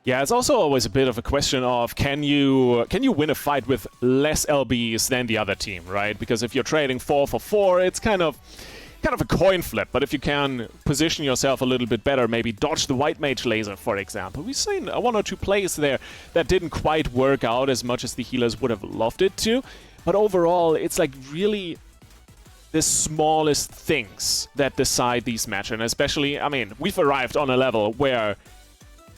Yeah, it's also always a bit of a question of can you win a fight with less LBs than the other team, right? Because if you're trading 4 for 4, it's kind of a coin flip. But if you can position yourself a little bit better, maybe dodge the White Mage laser, for example. We've seen 1 or 2 plays there that didn't quite work out as much as the healers would have loved it to. But overall, it's like really the smallest things that decide these matches. And especially, I mean, we've arrived on a level where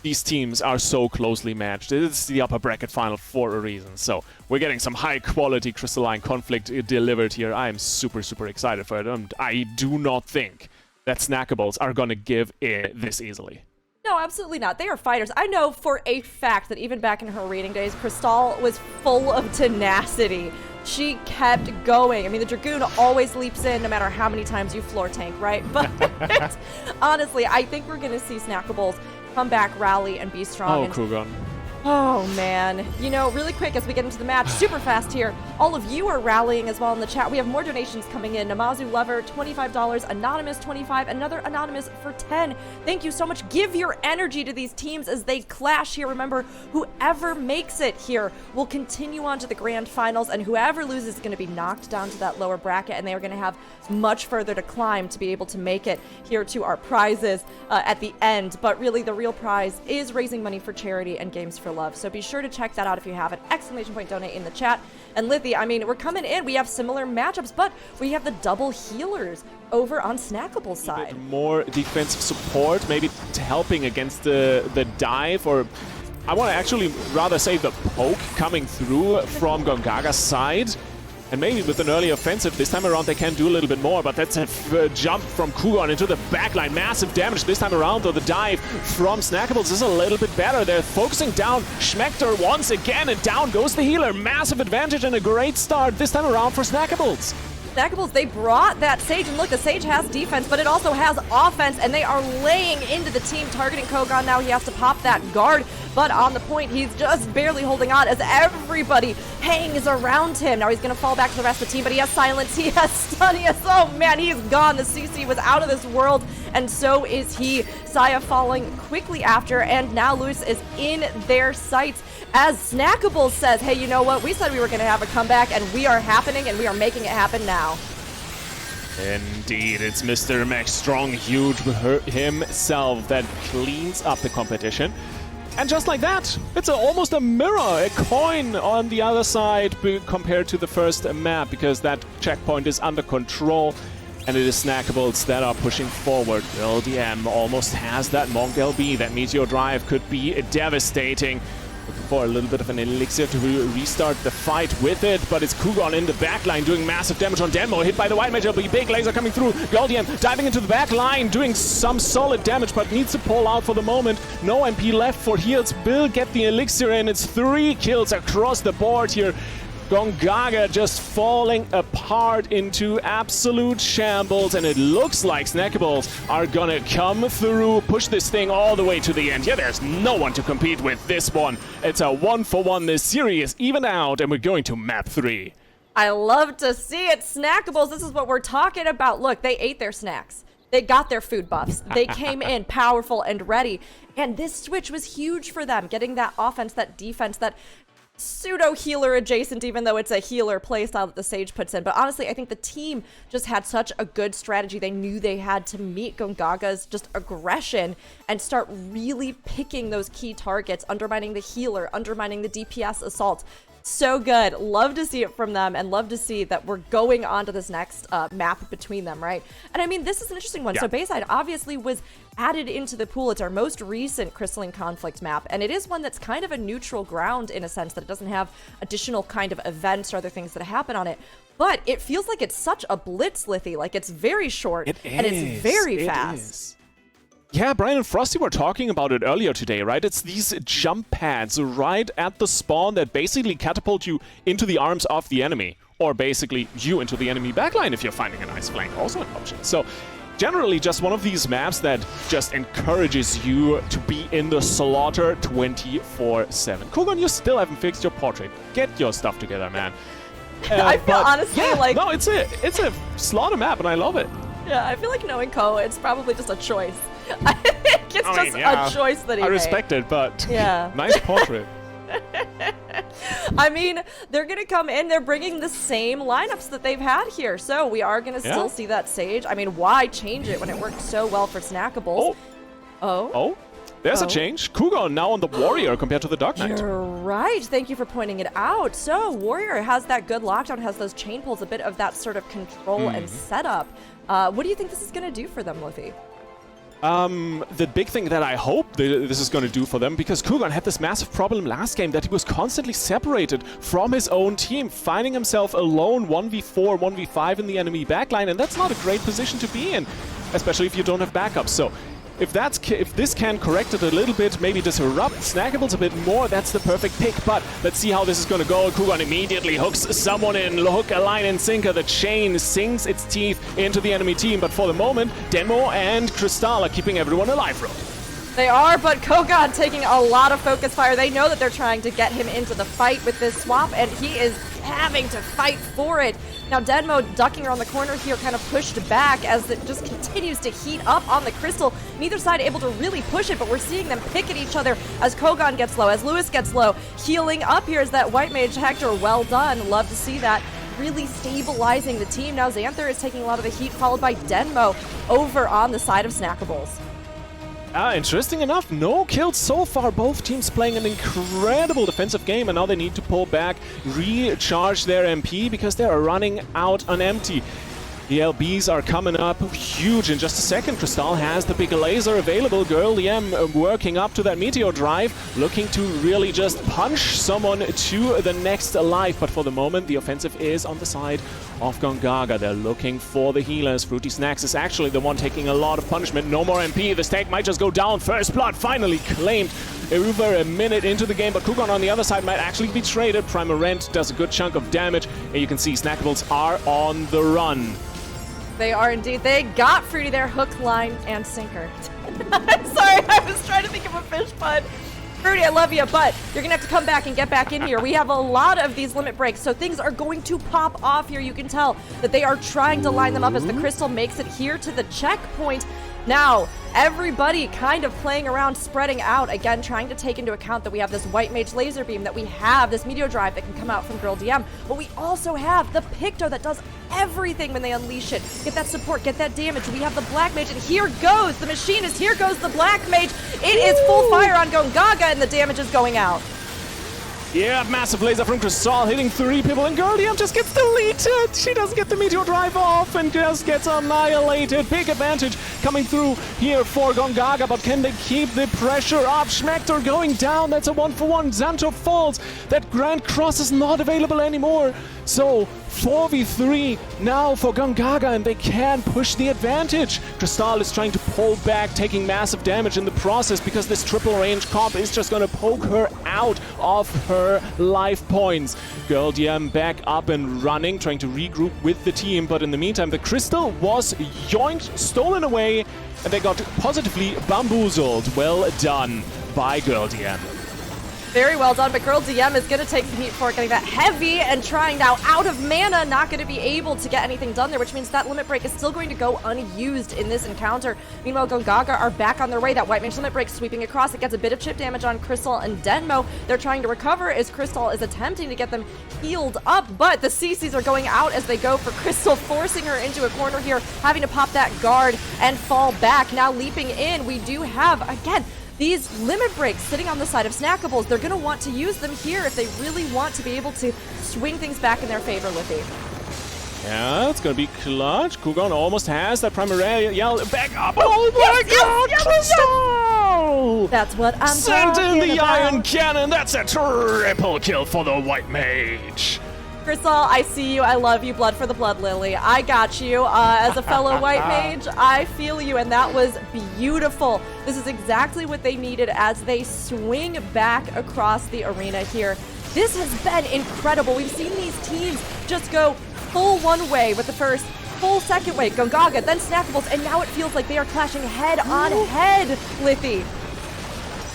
these teams are so closely matched. It's the upper bracket final for a reason. So we're getting some high-quality crystalline conflict delivered here. I am super, super excited for it. And I do not think that Snackables are going to give it this easily. No, absolutely not. They are fighters. I know for a fact that even back in her raiding days, Crystal was full of tenacity. She kept going. I mean, the Dragoon always leaps in no matter how many times you floor tank, right? But honestly, I think we're going to see Snackables come back, rally, and be strong. Oh, Kugan. Oh, man. You know, really quick as we get into the match, super fast here, all of you are rallying as well in the chat. We have more donations coming in. Namazu Lover, $25. Anonymous, $25. Another Anonymous for $10. Thank you so much. Give your energy to these teams as they clash here. Remember, whoever makes it here will continue on to the grand finals, and whoever loses is going to be knocked down to that lower bracket, and they are going to have much further to climb to be able to make it here to our prizes at the end. But really, the real prize is raising money for charity and Games for Love. So be sure to check that out if you have an exclamation point donate in the chat. And Lithy, I mean, we're coming in. We have similar matchups, but we have the double healers over on Snackable's side. More defensive support, maybe helping against the dive, or I want to actually rather say the poke coming through from Gongaga's side. And maybe with an early offensive, this time around they can do a little bit more, but that's a jump from Kugan into the backline. Massive damage this time around, though the dive from Snackables is a little bit better. They're focusing down Schmechter once again, and down goes the healer. Massive advantage and a great start this time around for Snackables. Snackables, they brought that Sage, and look, the Sage has defense, but it also has offense, and they are laying into the team, targeting Kogan. Now he has to pop that guard, but on the point, he's just barely holding on as everybody hangs around him. Now he's going to fall back to the rest of the team, but he has silence, he has stun, he has, oh man, he's gone. The CC was out of this world, and so is he. Saya falling quickly after, and now Lewis is in their sights. As Snackables says, hey, you know what? We said we were going to have a comeback, and we are happening, and we are making it happen now. Indeed, it's Mr. Max Strong Huge himself that cleans up the competition. And just like that, it's almost a mirror, a coin on the other side compared to the first map, because that checkpoint is under control. And it is Snackables that are pushing forward. LDM almost has that Monk LB. That Meteor Drive could be devastating. Looking for a little bit of an elixir to restart the fight with it, but it's Kugan in the backline doing massive damage on Denmo, hit by the White Mage LB, big laser coming through. Goldian diving into the backline, doing some solid damage, but needs to pull out for the moment. No MP left for heals. Will get the elixir, and it's 3 kills across the board here. Gongaga just falling apart into absolute shambles, and it looks like Snackables are gonna come through, push this thing all the way to the end. Yeah, there's no one to compete with this one. It's a 1-for-1. This series even out, and we're going to map 3. I love to see it. Snackables, this is what we're talking about. Look, they ate their snacks. They got their food buffs. They came in powerful and ready. And this switch was huge for them, getting that offense, that defense, that pseudo-healer adjacent, even though it's a healer playstyle that the Sage puts in. But honestly, I think the team just had such a good strategy. They knew they had to meet Gongaga's just aggression and start really picking those key targets, undermining the healer, undermining the DPS assault. So good. Love to see it from them, and love to see that we're going on to this next map between them, right? And I mean, this is an interesting one. Yeah. So Bayside obviously was added into the pool. It's our most recent Crystalline Conflict map, and it is one that's kind of a neutral ground in a sense that it doesn't have additional kind of events or other things that happen on it. But it feels like it's such a blitz, Lithy. Like, it's very short, and it's very fast. Yeah, Brian and Frosty were talking about it earlier today, right? It's these jump pads right at the spawn that basically catapult you into the arms of the enemy, or basically you into the enemy backline if you're finding a nice flank, also an option. So generally just one of these maps that just encourages you to be in the slaughter 24/7. Kogan, you still haven't fixed your portrait. Get your stuff together, man. I feel honestly like... No, it's a slaughter map, and I love it. Yeah, I feel like knowing Ko, it's probably just a choice. I think it's just a choice that he made. I respect it, but yeah. Nice portrait. I mean, they're going to come in, they're bringing the same lineups that they've had here. So we are going to still see that Sage. I mean, why change it when it worked so well for Snackables? Oh, there's a change. Kugon now on the Warrior compared to the Dark Knight. You're right. Thank you for pointing it out. So Warrior has that good lockdown, has those chain pulls, a bit of that sort of control and setup. What do you think this is going to do for them, Luffy? The big thing that I hope this is going to do for them, because Kugan had this massive problem last game that he was constantly separated from his own team, finding himself alone 1v4, 1v5 in the enemy backline, and that's not a great position to be in, especially if you don't have backups. So if this can correct it a little bit, maybe disrupt Snackables a bit more, that's the perfect pick. But let's see how this is going to go. Kugan immediately hooks someone in, hook, a line, and sinker. The chain sinks its teeth into the enemy team. But for the moment, Demo and Crystal are keeping everyone alive, bro. They are, but Kogan taking a lot of focus fire. They know that they're trying to get him into the fight with this swap, and he is having to fight for it. Now, Denmo ducking around the corner here, kind of pushed back as it just continues to heat up on the Crystal. Neither side able to really push it, but we're seeing them pick at each other as Kogan gets low, as Lewis gets low. Healing up here is that White Mage Hector. Well done. Love to see that. Really stabilizing the team. Now Xanther is taking a lot of the heat, followed by Denmo over on the side of Snackables. Interesting enough, no kills so far. Both teams playing an incredible defensive game, and now they need to pull back, recharge their MP, because they are running out on empty. The LBs are coming up huge in just a second. Crystal has the big laser available. Girl DM working up to that Meteor Drive, looking to really just punch someone to the next life. But for the moment, the offensive is on the side of Gongaga. They're looking for the healers. Fruity Snacks is actually the one taking a lot of punishment. No more MP. The stake might just go down. First blood finally claimed over a minute into the game, but Kugan on the other side might actually be traded. Primarent does a good chunk of damage, and you can see Snackables are on the run. They are indeed. They got Fruity there, hook, line, and sinker. I'm sorry, I was trying to think of a fish pun. Fruity, I love you, but you're gonna have to come back and get back in here. We have a lot of these limit breaks, so things are going to pop off here. You can tell that they are trying to line them up as the Crystal makes it here to the checkpoint. Now, everybody kind of playing around, spreading out, again, trying to take into account that we have this White Mage Laser Beam, that we have this Meteor Drive that can come out from Girl DM, but we also have the Picto that does everything when they unleash it. Get that support, get that damage. We have the Black Mage, and here goes the Machinist, here goes the Black Mage. It is full fire on Gongaga, and the damage is going out. Yeah, massive laser from Crystal hitting 3 people, and Girl DM just gets deleted. She doesn't get the Meteor Drive off and just gets annihilated. Big advantage coming through here for Gongaga, but can they keep the pressure up? Schmector going down. That's a 1-for-1. Xanto falls. That Grand Cross is not available anymore. So 4v3 now for Gongaga, and they can push the advantage. Crystal is trying to pull back, taking massive damage in the process, because this triple range comp is just going to poke her out of her her life points. Girl DM back up and running, trying to regroup with the team, but in the meantime, the crystal was yoinked, stolen away, and they got positively bamboozled. Well done by Girl DM. Very well done, but Girl DM is going to take some heat for it, getting that heavy and trying now out of mana, not going to be able to get anything done there, which means that Limit Break is still going to go unused in this encounter. Meanwhile, Gongaga are back on their way. That White Mage Limit Break sweeping across. It gets a bit of chip damage on Crystal and Denmo. They're trying to recover as Crystal is attempting to get them healed up, but the CCs are going out as they go for Crystal, forcing her into a corner here, having to pop that guard and fall back. Now leaping in, we do have, again, these limit breaks sitting on the side of Snackables. They're going to want to use them here if they really want to be able to swing things back in their favor, Liffy. Yeah, it's going to be clutch. Kugon almost has that primary yell back up. Oh my god, Crystal! That's what I'm Sent in the about. Iron Cannon. That's a triple kill for the White Mage. Crystal, I see you. I love you. Blood for the Blood Lily. I got you. As a fellow white mage, I feel you, and that was beautiful. This is exactly what they needed as they swing back across the arena here. This has been incredible. We've seen these teams just go full one way with the first, full second way, Gongaga, then Snackables, and now it feels like they are clashing head on head, Liffy.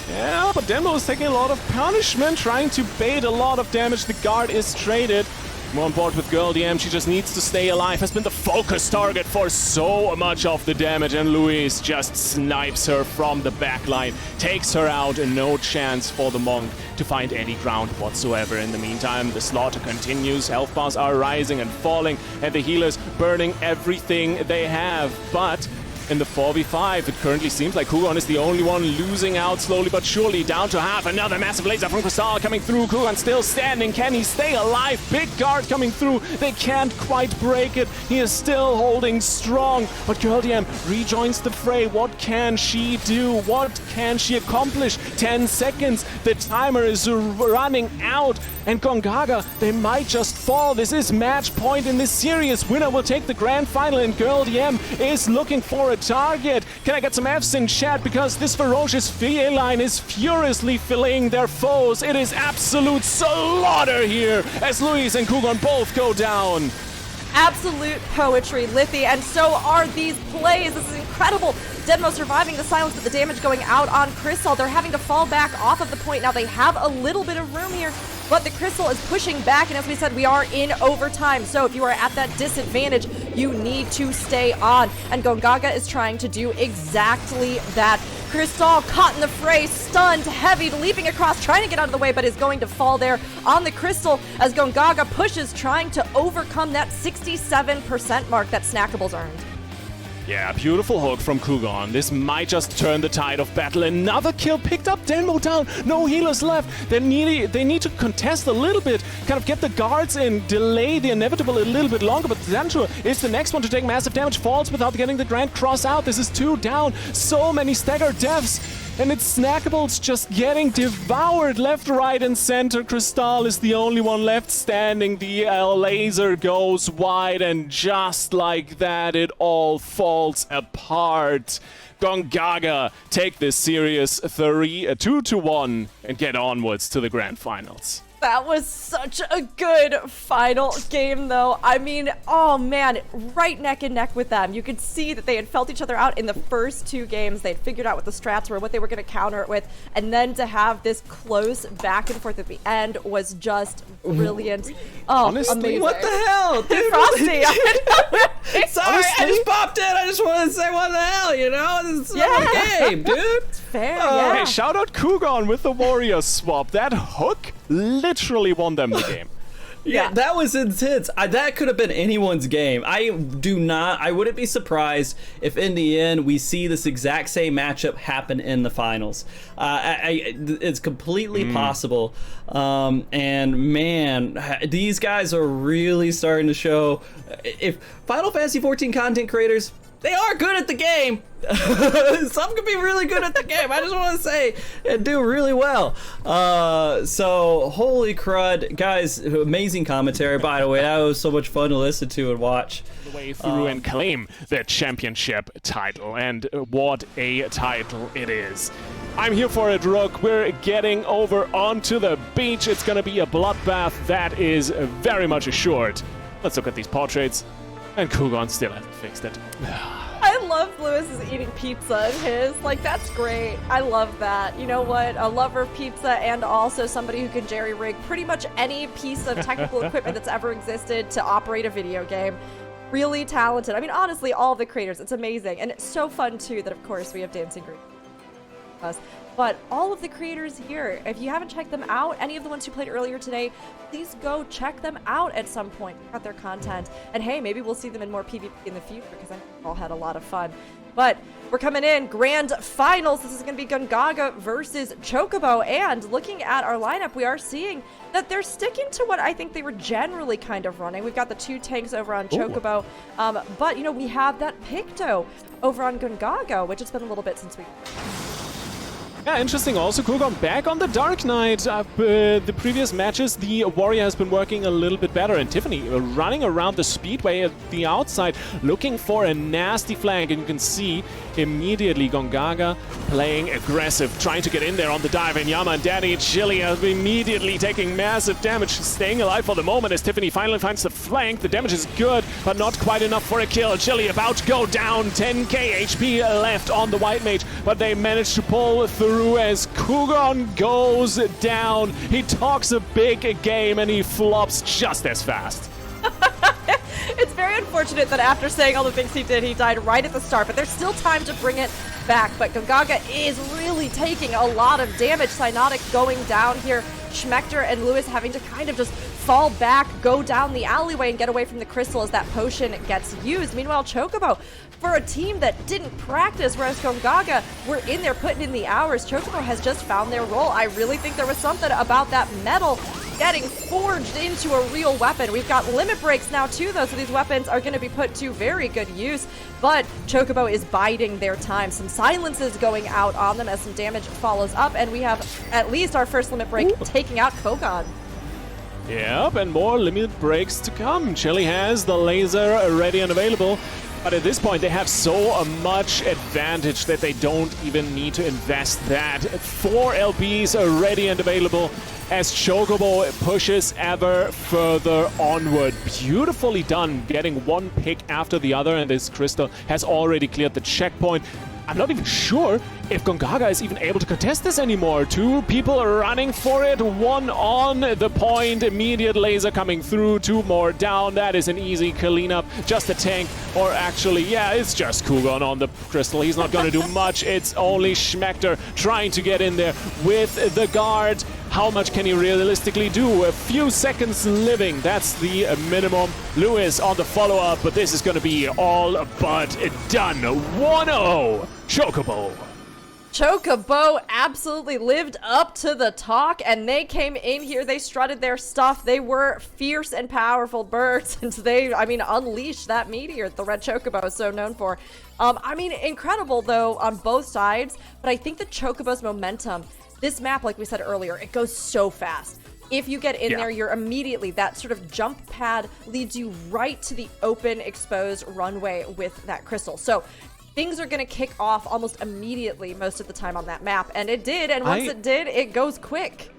Yeah, but Denmo is taking a lot of punishment, trying to bait a lot of damage. The guard is traded. More on board with Girl DM. She just needs to stay alive. Has been the focus target for so much of the damage, and Luis just snipes her from the backline, takes her out, and no chance for the Monk to find any ground whatsoever. In the meantime, the slaughter continues. Health bars are rising and falling, and the healers burning everything they have. But in the 4v5, it currently seems like Kugon is the only one losing out slowly but surely, down to half. Another massive laser from Crystal coming through. Kugon still standing. Can he stay alive? Big guard coming through. They can't quite break it. He is still holding strong. But Girl DM rejoins the fray. What can she do? What can she accomplish? 10 seconds. The timer is running out. And Gongaga, they might just fall. This is match point in this series. Winner will take the grand final, and Girl DM is looking for a target. Can I get some Fs in chat? Because this ferocious feline is furiously filleting their foes. It is absolute slaughter here as Luis and Kugon both go down. Absolute poetry, Liffy, and so are these plays. This is incredible. Denmo surviving the silence, but the damage going out on Crystal. They're having to fall back off of the point. Now they have a little bit of room here, but the Crystal is pushing back, and as we said, we are in overtime. So if you are at that disadvantage, you need to stay on. And Gongaga is trying to do exactly that. Crystal caught in the fray, stunned, heavy, leaping across, trying to get out of the way, but is going to fall there on the Crystal as Gongaga pushes, trying to overcome that 67% mark that Snackables earned. Yeah, beautiful hook from Kugon. This might just turn the tide of battle. Another kill picked up. Denmo down. No healers left. They need to contest a little bit, kind of get the guards in, delay the inevitable a little bit longer. But Zantur is the next one to take massive damage. Falls without getting the Grand Cross out. This is 2 down. So many staggered deaths. And it's Snackables just getting devoured left, right, and center. Crystal is the only one left standing. The laser goes wide, and just like that, it all falls apart. Gongaga take this series 2-1 and get onwards to the grand finals. That was such a good final game, though. I mean, oh man, right neck and neck with them. You could see that they had felt each other out in the first 2 games. They'd figured out what the strats were, what they were going to counter it with, and then to have this close back and forth at the end was just brilliant. Oh, honestly, amazing. What the hell, dude? Frosty. Sorry, honestly, I just popped in. I just wanted to say what the hell, you know? This is a game, dude. Fair, yeah. Hey, shout out Kugon with the warrior swap. That hook literally won them the game. Yeah, that was intense. That could have been anyone's game. I wouldn't be surprised if in the end we see this exact same matchup happen in the finals. It's completely possible. And man, these guys are really starting to show. If Final Fantasy XIV content creators, they are good at the game. Some could be really good at the game. I just want to say, and do really well. So holy crud, guys! Amazing commentary, by the way. That was so much fun to listen to and watch. The way through and claim the championship title, and what a title it is. I'm here for it, Rook. We're getting over onto the beach. It's going to be a bloodbath. That is very much assured. Let's look at these portraits. And Kugon still hasn't fixed it. I love Lewis is eating pizza in his. Like, that's great. I love that. You know what? A lover of pizza and also somebody who can jerry-rig pretty much any piece of technical equipment that's ever existed to operate a video game. Really talented. I mean, honestly, all the creators. It's amazing. And it's so fun, too, that, of course, we have Dancing Green. But all of the creators here, if you haven't checked them out, any of the ones who played earlier today, please go check them out at some point. Check out their content. And hey, maybe we'll see them in more PvP in the future because I think we've all had a lot of fun. But we're coming in, grand finals. This is going to be Gongaga versus Chocobo. And looking at our lineup, we are seeing that they're sticking to what I think they were generally kind of running. We've got the 2 tanks over on Chocobo. But, you know, we have that Picto over on Gongaga, which it's been a little bit since we... Yeah, interesting. Also, Kugon back on the Dark Knight. The previous matches, the Warrior has been working a little bit better. And Tiffany running around the speedway at the outside, looking for a nasty flank. And you can see immediately Gongaga playing aggressive, trying to get in there on the dive. And Yama and Daddy Chili are immediately taking massive damage, staying alive for the moment as Tiffany finally finds the flank. The damage is good, but not quite enough for a kill. Chili about to go down. 10k HP left on the White Mage, but they managed to pull through as Kugon goes down. He talks a big game and he flops just as fast. It's very unfortunate that after saying all the things he did, he died right at the start, but there's still time to bring it back. But Gongaga is really taking a lot of damage. Cyanotic going down here. Schmechter and Lewis having to kind of just fall back, go down the alleyway, and get away from the crystal as that potion gets used. Meanwhile, Chocobo, for a team that didn't practice, whereas Gongaga were in there putting in the hours, Chocobo has just found their role. I really think there was something about that metal getting forged into a real weapon. We've got limit breaks now too, though, so these weapons are going to be put to very good use. But Chocobo is biding their time. Some silences going out on them as some damage follows up, and we have at least our first limit break taking out Kogon. Yep, and more limit breaks to come. Chili has the laser ready and available. But at this point, they have so much advantage that they don't even need to invest that. 4 LBs are ready and available as Chocobo pushes ever further onward. Beautifully done, getting one pick after the other, and this crystal has already cleared the checkpoint. I'm not even sure if Gongaga is even able to contest this anymore. 2 people are running for it, 1 on the point, immediate laser coming through, 2 more down. That is an easy cleanup. Just a tank, or actually, yeah, it's just Kugon on the crystal. He's not going to do much. It's only Schmechter trying to get in there with the guard. How much can he realistically do? A few seconds living, that's the minimum. Lewis on the follow-up, but this is going to be all but done. 1-0, Chocobo. Chocobo absolutely lived up to the talk, and they came in here, they strutted their stuff, they were fierce and powerful birds, and they, I mean, unleashed that meteor the red Chocobo is so known for. I mean, incredible, though, on both sides, but I think that Chocobo's momentum, this map, like we said earlier, it goes so fast. If you get in there, you're immediately, that sort of jump pad leads you right to the open, exposed runway with that crystal. So things are going to kick off almost immediately most of the time on that map. And it did, and once it did, it goes quick.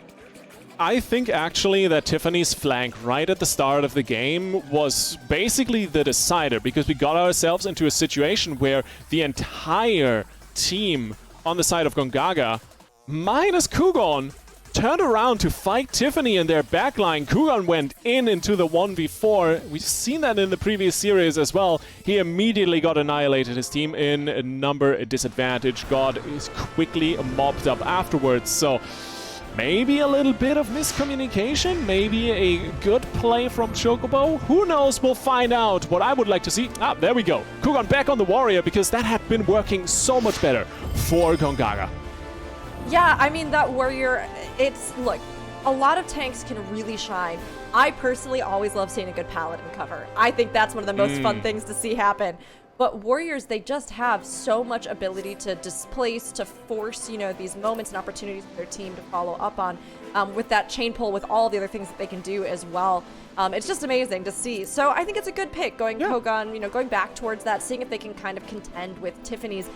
I think actually that Tiffany's flank right at the start of the game was basically the decider, because we got ourselves into a situation where the entire team on the side of Gongaga, minus Kugon, turned around to fight Tiffany in their backline. Kugon went into the 1v4. We've seen that in the previous series as well. He immediately got annihilated. His team in a number disadvantage. God is quickly mopped up afterwards. So maybe a little bit of miscommunication. Maybe a good play from Chocobo. Who knows? We'll find out. What I would like to see... Ah, there we go. Kugon back on the Warrior, because that had been working so much better for Gongaga. Yeah, I mean, that Warrior, it's, look, a lot of tanks can really shine. I personally always love seeing a good Paladin cover. I think that's one of the most fun things to see happen. But Warriors, they just have so much ability to displace, to force, you know, these moments and opportunities for their team to follow up on with that chain pull, with all the other things that they can do as well. It's just amazing to see. So I think it's a good pick, going Kogon, you know, going back towards that, seeing if they can kind of contend with Tiffany's.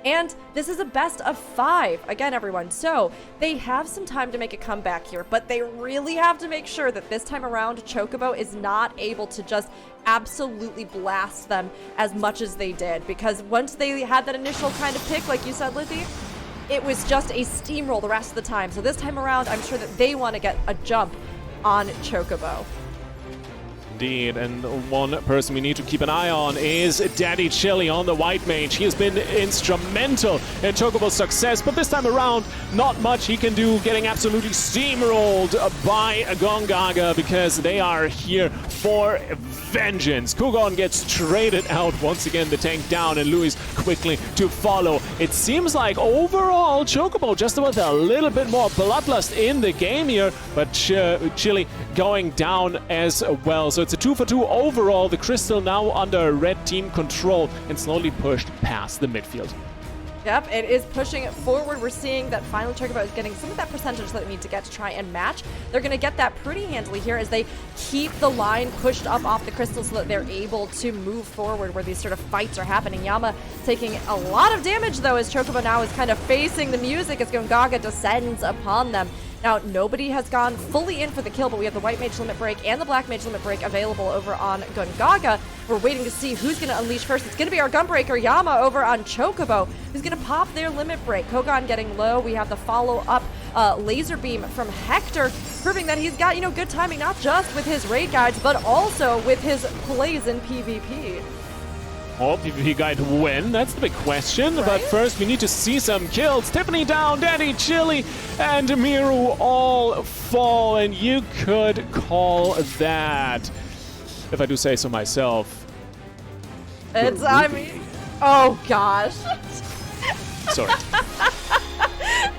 And this is a best of 5, again, everyone. So they have some time to make a comeback here, but they really have to make sure that this time around, Chocobo is not able to just absolutely blast them as much as they did. Because once they had that initial kind of pick, like you said, Lizzie, it was just a steamroll the rest of the time. So this time around, I'm sure that they want to get a jump on Chocobo. Indeed, and one person we need to keep an eye on is Daddy Chili on the white mage. He has been instrumental in Chocobo's success, but this time around, not much he can do, getting absolutely steamrolled by Gongaga because they are here for vengeance. Kugon gets traded out once again, the tank down, and Luis quickly to follow. It seems like overall Chocobo just with a little bit more bloodlust in the game here, but Chili going down as well. So it's a 2-for-2 overall. The Crystal now under red team control and slowly pushed past the midfield. Yep, it is pushing it forward. We're seeing that finally Chocobo is getting some of that percentage that they need to get to try and match. They're going to get that pretty handily here as they keep the line pushed up off the Crystal so that they're able to move forward where these sort of fights are happening. Yama taking a lot of damage, though, as Chocobo now is kind of facing the music as Gongaga descends upon them. Now, nobody has gone fully in for the kill, but we have the White Mage Limit Break and the Black Mage Limit Break available over on Gongaga. We're waiting to see who's going to unleash first. It's going to be our Gunbreaker Yama over on Chocobo, who's going to pop their Limit Break. Kogan getting low. We have the follow-up Laser Beam from Hector, proving that he's got, good timing, not just with his raid guides, but also with his plays in PvP. Oh, PvP guide win? That's the big question. Right? But first, we need to see some kills. Tiffany down, Daddy Chili, and Miru all fall. And you could call that, if I do say so myself. Oh gosh. Sorry.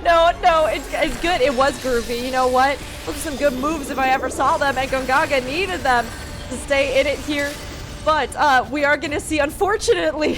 No, it's good. It was groovy. You know what? Those are some good moves if I ever saw them, and Gongaga needed them to stay in it here. But we are going to see, unfortunately,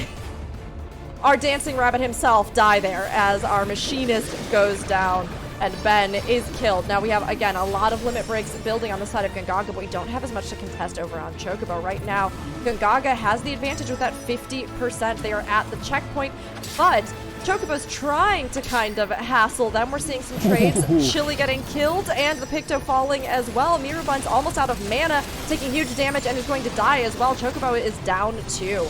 our dancing rabbit himself die there as our machinist goes down and Ben is killed. Now we have, again, a lot of limit breaks building on the side of Gongaga, but we don't have as much to contest over on Chocobo right now. Gongaga has the advantage with that 50%. They are at the checkpoint, but Chocobo's trying to kind of hassle them. We're seeing some trades. Chili getting killed and the Picto falling as well. Mirabun's almost out of mana, taking huge damage and is going to die as well. Chocobo is down 2.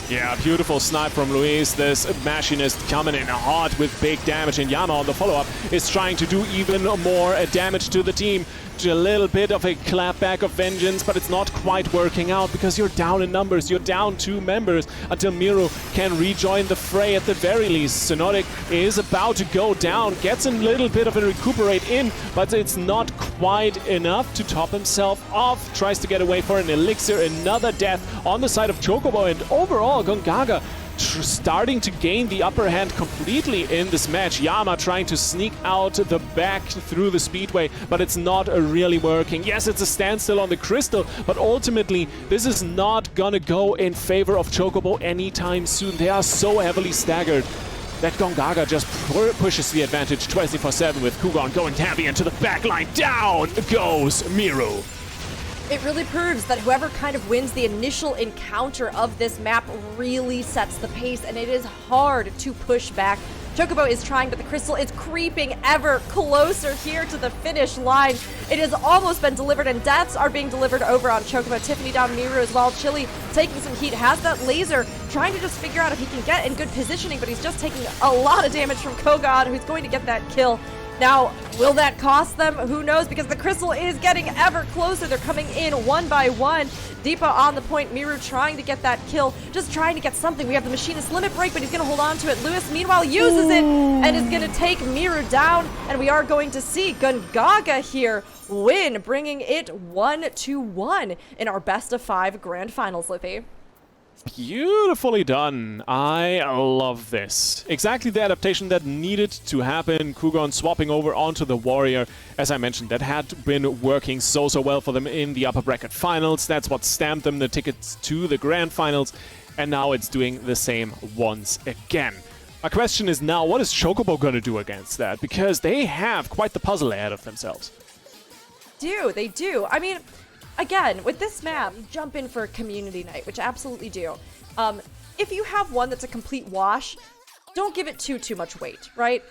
Yeah, beautiful snipe from Luis. This machinist coming in hot with big damage, and Yama on the follow-up is trying to do even more damage to the team. A little bit of a clapback of vengeance, but it's not quite working out because you're down in numbers. You're down 2 members until Miru can rejoin the fray at the very least. Synotic is about to go down, gets a little bit of a recuperate in, but it's not quite enough to top himself off. Tries to get away for an elixir, another death on the side of Chocobo, and overall Gongaga starting to gain the upper hand completely in this match. Yama trying to sneak out the back through the speedway, but it's not really working. Yes, it's a standstill on the Crystal, but ultimately this is not gonna go in favor of Chocobo anytime soon. They are so heavily staggered that Gongaga just pushes the advantage 24/7 with Kugon going heavy into the backline. Down goes Miru. It really proves that whoever kind of wins the initial encounter of this map really sets the pace, and it is hard to push back. Chocobo is trying, but the Crystal is creeping ever closer here to the finish line. It has almost been delivered, and deaths are being delivered over on Chocobo. Tiffany down, Miru as well. Chili taking some heat, has that laser, trying to just figure out if he can get in good positioning, but he's just taking a lot of damage from Kogan, who's going to get that kill. Now, will that cost them? Who knows? Because the Crystal is getting ever closer. They're coming in one by one. Deepa on the point. Miru trying to get that kill. Just trying to get something. We have the Machinist Limit Break, but he's going to hold on to it. Lewis, meanwhile, uses it and is going to take Miru down. And we are going to see Gongaga here win, bringing it 1-1 in our best of 5 grand finals, Liffy. Beautifully done. I love this. Exactly the adaptation that needed to happen. Kugon swapping over onto the Warrior. As I mentioned, that had been working so well for them in the upper bracket finals. That's what stamped them the tickets to the grand finals. And now it's doing the same once again. My question is now, what is Chocobo going to do against that? Because they have quite the puzzle ahead of themselves. They do. I mean, again, with this map, you jump in for community night, which I absolutely do. If you have one that's a complete wash, don't give it too much weight, right?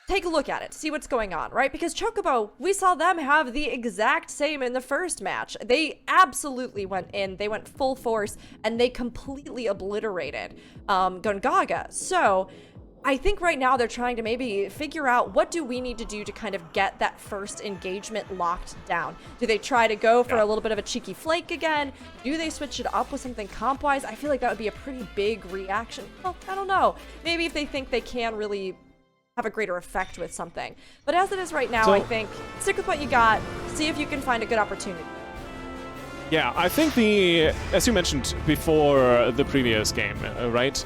Take a look at it, see what's going on, right? Because Chocobo, we saw them have the exact same in the first match. They absolutely went in, they went full force, and they completely obliterated Gongaga. So I think right now they're trying to maybe figure out what do we need to do to kind of get that first engagement locked down. Do they try to go for a little bit of a cheeky flake again? Do they switch it up with something comp-wise? I feel like that would be a pretty big reaction. Well, I don't know. Maybe if they think they can really have a greater effect with something. But as it is right now, I think stick with what you got, see if you can find a good opportunity. Yeah, I think as you mentioned before the previous game, right?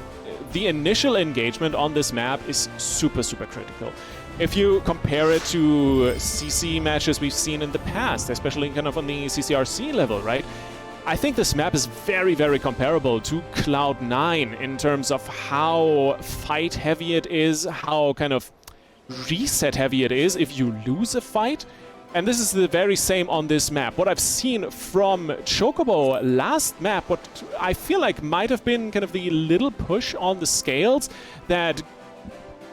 The initial engagement on this map is super critical. If you compare it to CC matches we've seen in the past, especially kind of on the CCRC level, right? I think this map is very comparable to Cloud9 in terms of how fight heavy it is, how kind of reset heavy it is if you lose a fight. And this is the very same on this map. What I've seen from Chocobo last map, what I feel like might have been kind of the little push on the scales that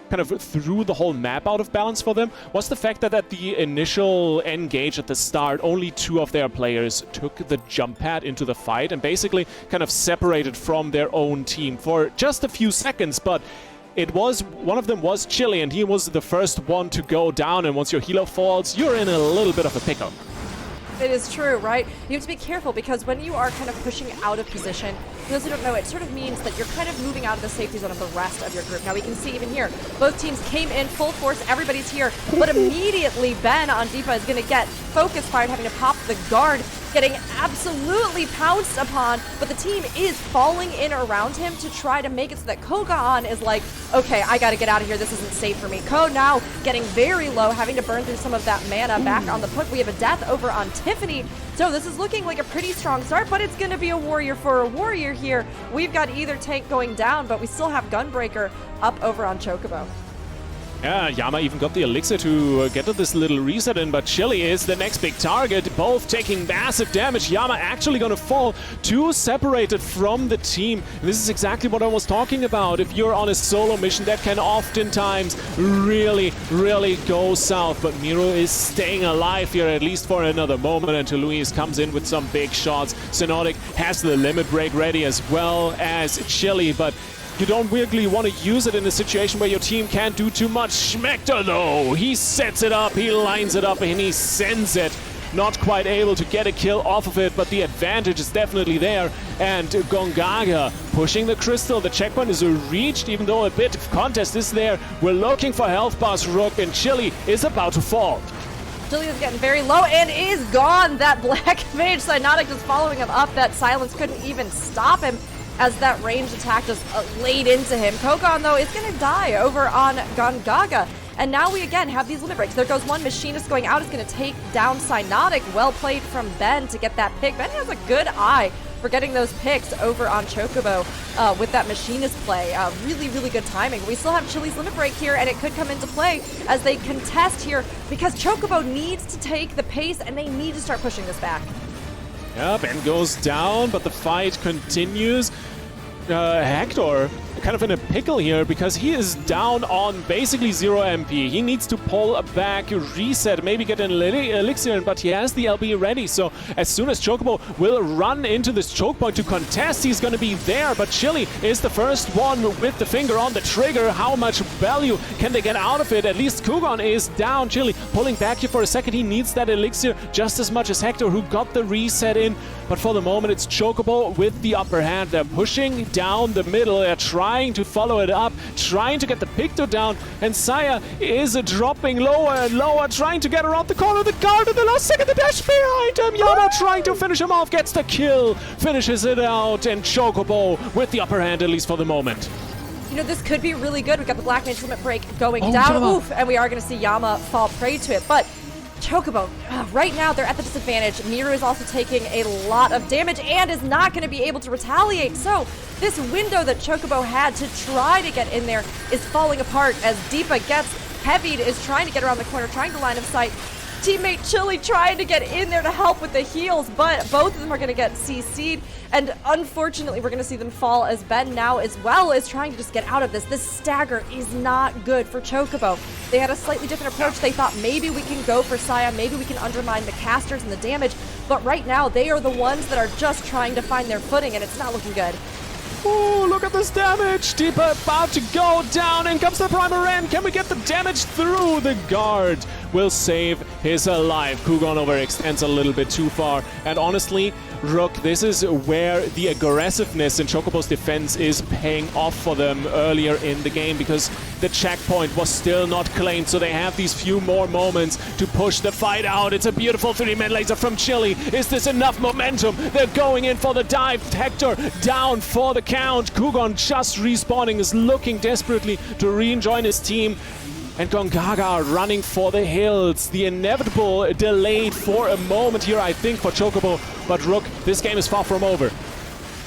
kind of threw the whole map out of balance for them, was the fact that at the initial engage at the start, only 2 of their players took the jump pad into the fight and basically kind of separated from their own team for just a few seconds, but one of them was Chili, and he was the first one to go down, and once your healer falls, you're in a little bit of a pickle. It is true, right? You have to be careful because when you are kind of pushing out of position, for those who don't know, it sort of means that you're kind of moving out of the safety zone of the rest of your group. Now we can see even here, both teams came in full force, everybody's here, but immediately Ben on Deepa is going to get focus fired, having to pop the guard, getting absolutely pounced upon, but the team is falling in around him to try to make it so that Kogaan is like, okay, I gotta get out of here, this isn't safe for me. Ko now getting very low, having to burn through some of that mana back on the put. We have a death over on Tiffany, so this is looking like a pretty strong start, but it's gonna be a warrior for a warrior here. We've got either tank going down, but we still have Gunbreaker up over on Chocobo. Yeah, Yama even got the elixir to get to this little reset in, but Chili is the next big target, both taking massive damage. Yama actually gonna fall, 2 separated from the team. This is exactly what I was talking about. If you're on a solo mission, that can oftentimes really go south, but Miro is staying alive here, at least for another moment, until Luis comes in with some big shots. Synotic has the limit break ready as well as Chili, but you don't really want to use it in a situation where your team can't do too much. Schmector, though, he sets it up, he lines it up, and he sends it. Not quite able to get a kill off of it, but the advantage is definitely there. And Gongaga pushing the crystal. The checkpoint is reached, even though a bit of contest is there. We're looking for health bars, Rook, and Chili is about to fall. Chili is getting very low and is gone. That Black Mage Cyanotic just following him up. That silence couldn't even stop him, as that ranged attack just laid into him. Kogan, though, is going to die over on Gongaga. And now we again have these limit breaks. There goes one. Machinist going out is going to take down Cyanotic. Well played from Ben to get that pick. Ben has a good eye for getting those picks over on Chocobo with that Machinist play. Really good timing. We still have Chili's limit break here, and it could come into play as they contest here because Chocobo needs to take the pace, and they need to start pushing this back. Yeah, Ben goes down, but the fight continues. Hector kind of in a pickle here because he is down on basically 0 MP. He needs to pull back, reset, maybe get an elixir, but he has the LB ready. So as soon as Chocobo will run into this choke point to contest, he's going to be there. But Chili is the first one with the finger on the trigger. How much value can they get out of it? At least Kugon is down. Chili pulling back here for a second. He needs that elixir just as much as Hector, who got the reset in. But for the moment, it's Chocobo with the upper hand. They're pushing down the middle. They're trying to follow it up, trying to get the Picto down, and Saya is dropping lower and lower, trying to get around the corner. The guard in the last second, the dash behind him. Yama trying to finish him off, gets the kill, finishes it out, and Chocobo with the upper hand, at least for the moment. You know, this could be really good. We've got the Black Mage limit break going down. Oof, and we are going to see Yama fall prey to it. But Chocobo, right now they're at the disadvantage. Miru is also taking a lot of damage and is not going to be able to retaliate. So this window that Chocobo had to try to get in there is falling apart as Deepa gets heavied, is trying to get around the corner, trying to line of sight. teammate Chili trying to get in there to help with the heals, but both of them are going to get CC'd, and unfortunately we're going to see them fall as Ben now as well is trying to just get out of this. This stagger is not good for Chocobo. They had a slightly different approach. They thought maybe we can go for Saya, maybe we can undermine the casters and the damage, but right now they are the ones that are just trying to find their footing, and it's not looking good. Oh, look at this damage! Deepa about to go down, and comes the primer in. Can we get the damage through? The guard will save his life. Kugon overextends a little bit too far, and honestly, Rook, this is where the aggressiveness in Chocobo's defense is paying off for them earlier in the game, because the checkpoint was still not claimed, so they have these few more moments to push the fight out. It's a beautiful 3-man laser from Chili. Is this enough momentum? They're going in for the dive. Hector down for the count. Kugon just respawning, is looking desperately to rejoin his team. And Gongaga running for the hills. The inevitable delayed for a moment here, I think, for Chocobo. But Rook, this game is far from over.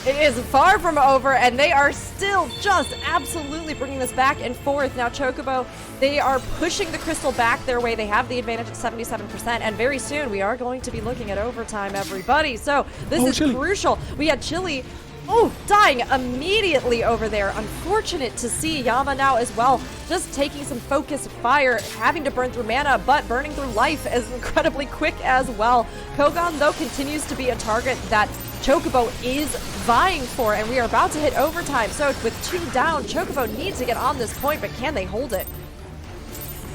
It is far from over, and they are still just absolutely bringing this back and forth. Now, Chocobo, they are pushing the crystal back their way. They have the advantage at 77%, and very soon we are going to be looking at overtime, everybody. So this is Chili. crucial. We had Chili dying immediately over there. Unfortunate to see Yama now as well, just taking some focused fire, having to burn through mana, but burning through life is incredibly quick as well. Kogan, though, continues to be a target that Chocobo is vying for, and we are about to hit overtime. So with 2 down, Chocobo needs to get on this point, but can they hold it?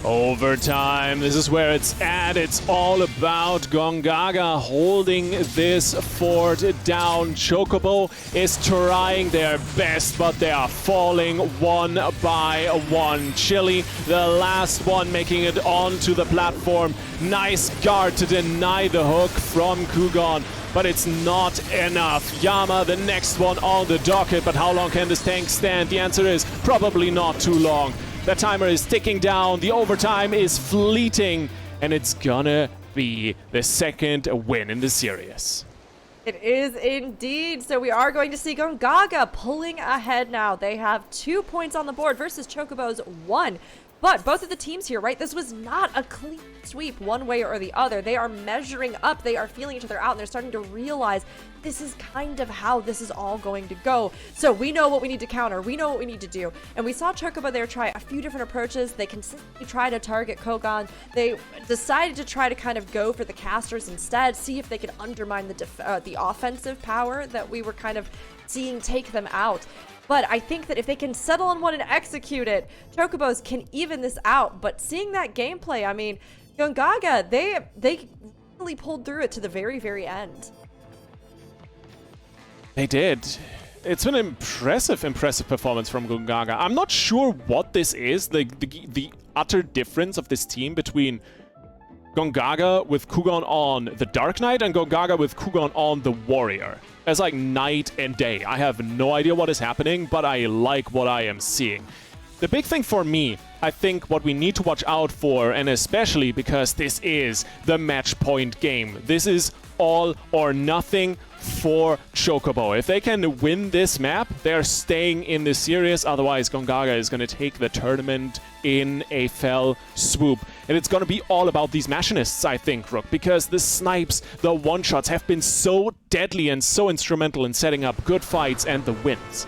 Overtime, this is where it's at. It's all about Gongaga holding this fort down. Chocobo is trying their best, but they are falling one by one. Chili, the last one, making it onto the platform. Nice guard to deny the hook from Kugon, but it's not enough. Yama, the next one on the docket, but how long can this tank stand? The answer is probably not too long. The timer is ticking down, the overtime is fleeting, and it's gonna be the second win in the series. It is indeed. So we are going to see Gongaga pulling ahead now. They have 2 points on the board versus Chocobo's 1. But both of the teams here, right? This was not a clean sweep one way or the other. They are measuring up. They are feeling each other out, and they're starting to realize this is kind of how this is all going to go. So we know what we need to counter. We know what we need to do. And we saw Chocobo there try a few different approaches. They consistently try to target Kogan. They decided to try to kind of go for the casters instead, see if they could undermine the offensive power that we were kind of seeing take them out. But I think that if they can settle on one and execute it, Chocobos can even this out. But seeing that gameplay, I mean, Gongaga, they really pulled through it to the very, very end. They did. It's an impressive performance from Gongaga. I'm not sure what this is, the utter difference of this team between Gongaga with Kugon on the Dark Knight and Gongaga with Kugon on the Warrior. It's like night and day. I have no idea what is happening, but I like what I am seeing. The big thing for me, I think what we need to watch out for, and especially because this is the match point game. This is all or nothing for Chocobo. If they can win this map, they're staying in the series. Otherwise, Gongaga is going to take the tournament in a fell swoop. And it's going to be all about these machinists, I think, Rook, because the snipes, the one-shots have been so deadly and so instrumental in setting up good fights and the wins.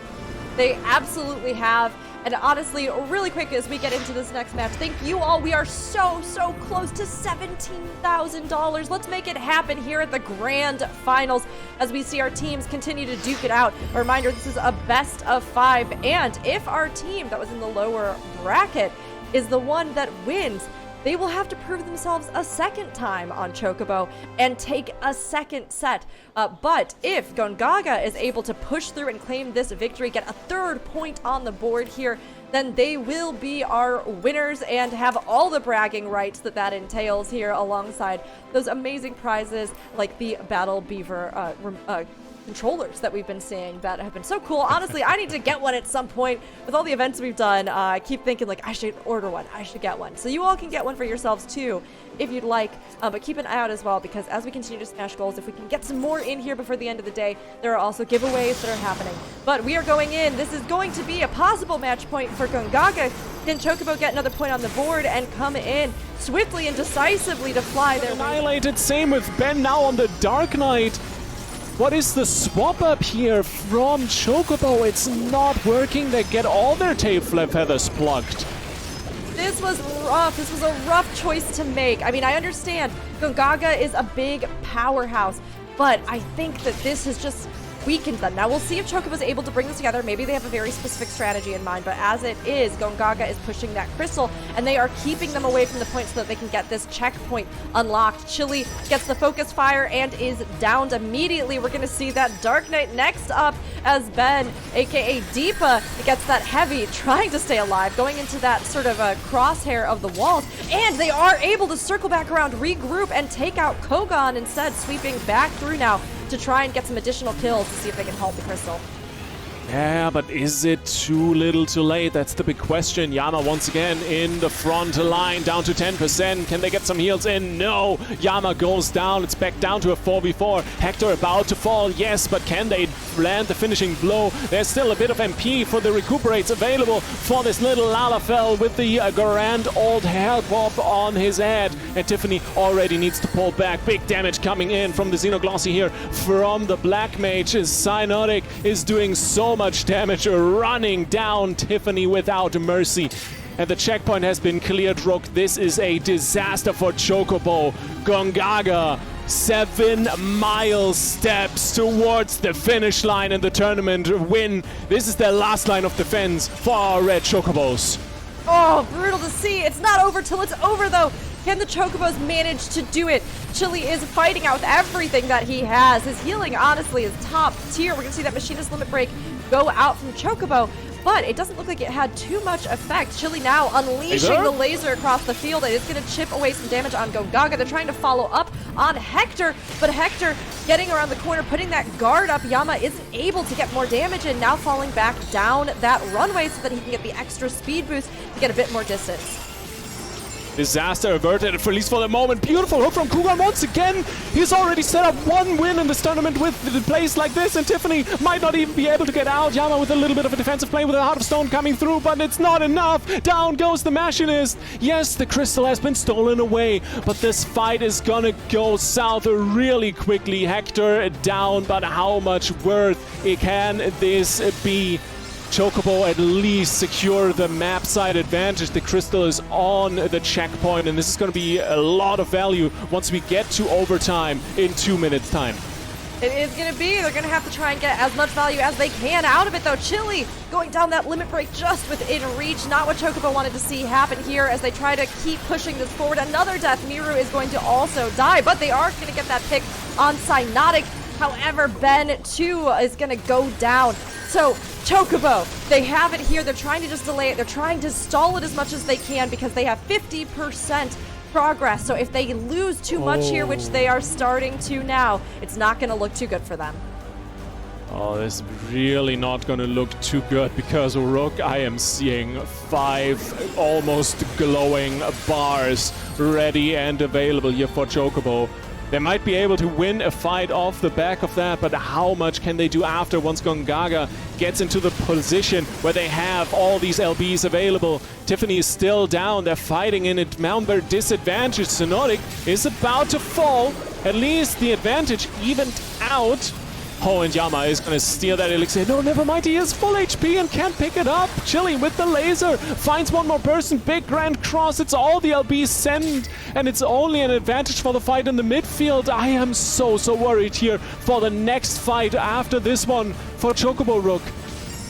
They absolutely have. And honestly, really quick as we get into this next match, thank you all. We are so close to $17,000. Let's make it happen here at the grand finals as we see our teams continue to duke it out. A reminder, this is a best of 5. And if our team that was in the lower bracket is the one that wins, they will have to prove themselves a second time on Chocobo and take a second set. But if Gongaga is able to push through and claim this victory, get a 3rd point on the board here, then they will be our winners and have all the bragging rights that entails here alongside those amazing prizes like the Battle Beaver controllers that we've been seeing that have been so cool. Honestly, I need to get one at some point. With all the events we've done, I keep thinking like I should order one, I should get one. So you all can get one for yourselves too if you'd like, but keep an eye out as well, because as we continue to smash goals, if we can get some more in here before the end of the day, there are also giveaways that are happening. But we are going in. This is going to be a possible match point for Gongaga. Can Chocobo get another point on the board and come in swiftly and decisively to fly their way? Annihilated, same with Ben now on the Dark Knight. What is the swap up here from Chocobo? It's not working. They get all their tail feathers plucked. This was rough. This was a rough choice to make. I mean, I understand Gongaga is a big powerhouse, but I think that this has just weakened them. Now, we'll see if Chocobo's able to bring this together. Maybe they have a very specific strategy in mind, but as it is, Gongaga is pushing that crystal, and they are keeping them away from the point so that they can get this checkpoint unlocked. Chili gets the focus fire and is downed immediately. We're going to see that Dark Knight next up as Ben, aka Deepa, gets that heavy, trying to stay alive, going into that sort of a crosshair of the walls, and they are able to circle back around, regroup, and take out Kogon instead, sweeping back through now to try and get some additional kills to see if they can hold the crystal. Yeah, but is it too little too late? That's the big question. Yama once again in the front line, down to 10%. Can they get some heals in? No. Yama goes down. It's back down to a 4v4. Hector about to fall, yes, but can they land the finishing blow? There's still a bit of MP for the recuperates available for this little Lalafell with the grand old hair bob on his head. And Tiffany already needs to pull back. Big damage coming in from the Xenoglossy here from the Black Mage. Cyanotic is doing so much damage, running down Tiffany without mercy. And the checkpoint has been cleared, Rook. This is a disaster for Chocobo. Gongaga, 7 mile steps towards the finish line in the tournament win. This is their last line of defense for our red Chocobos. Oh, brutal to see. It's not over till it's over, though. Can the Chocobos manage to do it? Chili is fighting out with everything that he has. His healing, honestly, is top tier. We're going to see that Machinist Limit Break go out from Chocobo, but it doesn't look like it had too much effect. Chili now unleashing the laser across the field, and it's going to chip away some damage on Gongaga. They're trying to follow up on Hector, but Hector getting around the corner, putting that guard up. Yama isn't able to get more damage, and now falling back down that runway so that he can get the extra speed boost to get a bit more distance. Disaster averted, at least for the moment. Beautiful hook from Kugan once again. He's already set up 1 win in this tournament with the place like this, and Tiffany might not even be able to get out. Yama with a little bit of a defensive play with a Heart of Stone coming through, but it's not enough. Down goes the Machinist. Yes, the crystal has been stolen away, but this fight is gonna go south really quickly. Hector down, but how much worth can this be? Chocobo at least secure the map side advantage. The crystal is on the checkpoint, and this is going to be a lot of value once we get to overtime in 2 minutes time. It is going to be. They're going to have to try and get as much value as they can out of it, though. Chili going down that limit break just within reach. Not what Chocobo wanted to see happen here as they try to keep pushing this forward. Another death. Miru is going to also die, but they are going to get that pick on Cyanotic. However, Ben, too, is going to go down. So, Chocobo, they have it here. They're trying to just delay it. They're trying to stall it as much as they can because they have 50% progress. So if they lose too much here, which they are starting to now, it's not going to look too good for them. Oh, this is really not going to look too good because, Rook, I am seeing 5 almost glowing bars ready and available here for Chocobo. They might be able to win a fight off the back of that, but how much can they do after once Gongaga gets into the position where they have all these LBs available? Tiffany is still down. They're fighting in a number disadvantage. Cyanotic is about to fall. At least the advantage evened out. Oh, and Yama is going to steal that elixir. No, never mind. He is full HP and can't pick it up. Chili with the laser finds one more person. Big grand cross. It's all the LBs send, and it's only an advantage for the fight in the midfield. I am so worried here for the next fight after this one for Chocobo, Rook.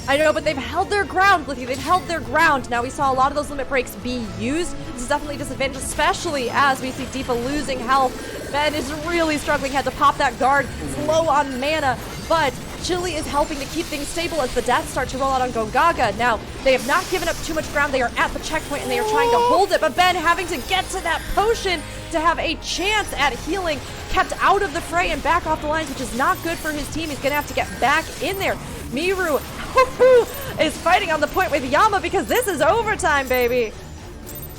I know, but they've held their ground, Blithy. They've held their ground. Now, we saw a lot of those limit breaks be used. This is definitely a disadvantage, especially as we see Deepa losing health. Ben is really struggling. Had to pop that guard. It's low on mana, but Chili is helping to keep things stable as the deaths start to roll out on Gongaga. Now, they have not given up too much ground. They are at the checkpoint, and they are trying to hold it, but Ben having to get to that potion to have a chance at healing, kept out of the fray and back off the lines, which is not good for his team. He's going to have to get back in there. Miru is fighting on the point with Yama because this is overtime, baby.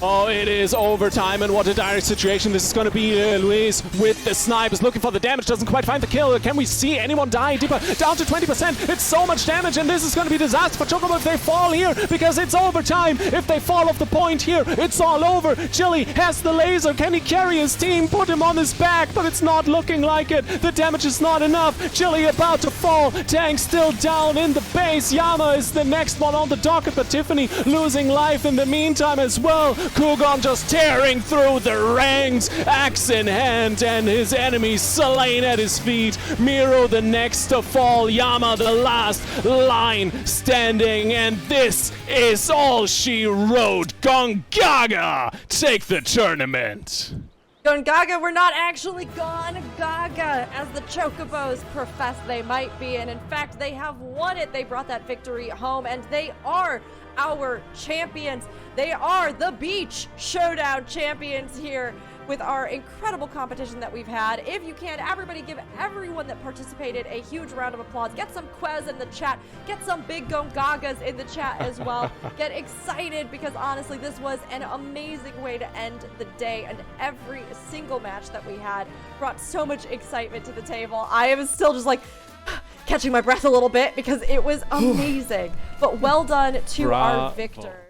Oh, it is overtime, and what a dire situation this is going to be. Luis with the snipe is looking for the damage, doesn't quite find the kill. Can we see anyone die? Deeper down to 20%. It's so much damage, and this is going to be disaster for Chocobo if they fall here, because it's overtime. If they fall off the point here, it's all over. Chili has the laser. Can he carry his team? Put him on his back, but it's not looking like it. The damage is not enough. Chili about to fall. Tank still down in the base. Yama is the next one on the docket, but Tiffany losing life in the meantime as well. Kugon just tearing through the ranks, axe in hand, and his enemies slain at his feet. Miro the next to fall, Yama the last line standing, and this is all she wrote. Gongaga take the tournament. Gongaga, we're not actually Gongaga, as the Chocobos profess they might be, and in fact, they have won it. They brought that victory home, and they are our champions. They are the Beach Showdown champions here with our incredible competition that we've had. If you can, everybody give everyone that participated a huge round of applause. Get some Quez in the chat. Get some big Gongagas in the chat as well. Get excited, because honestly, this was an amazing way to end the day, and every single match that we had brought so much excitement to the table. I am still just like catching my breath a little bit because it was amazing. But well done to our victors.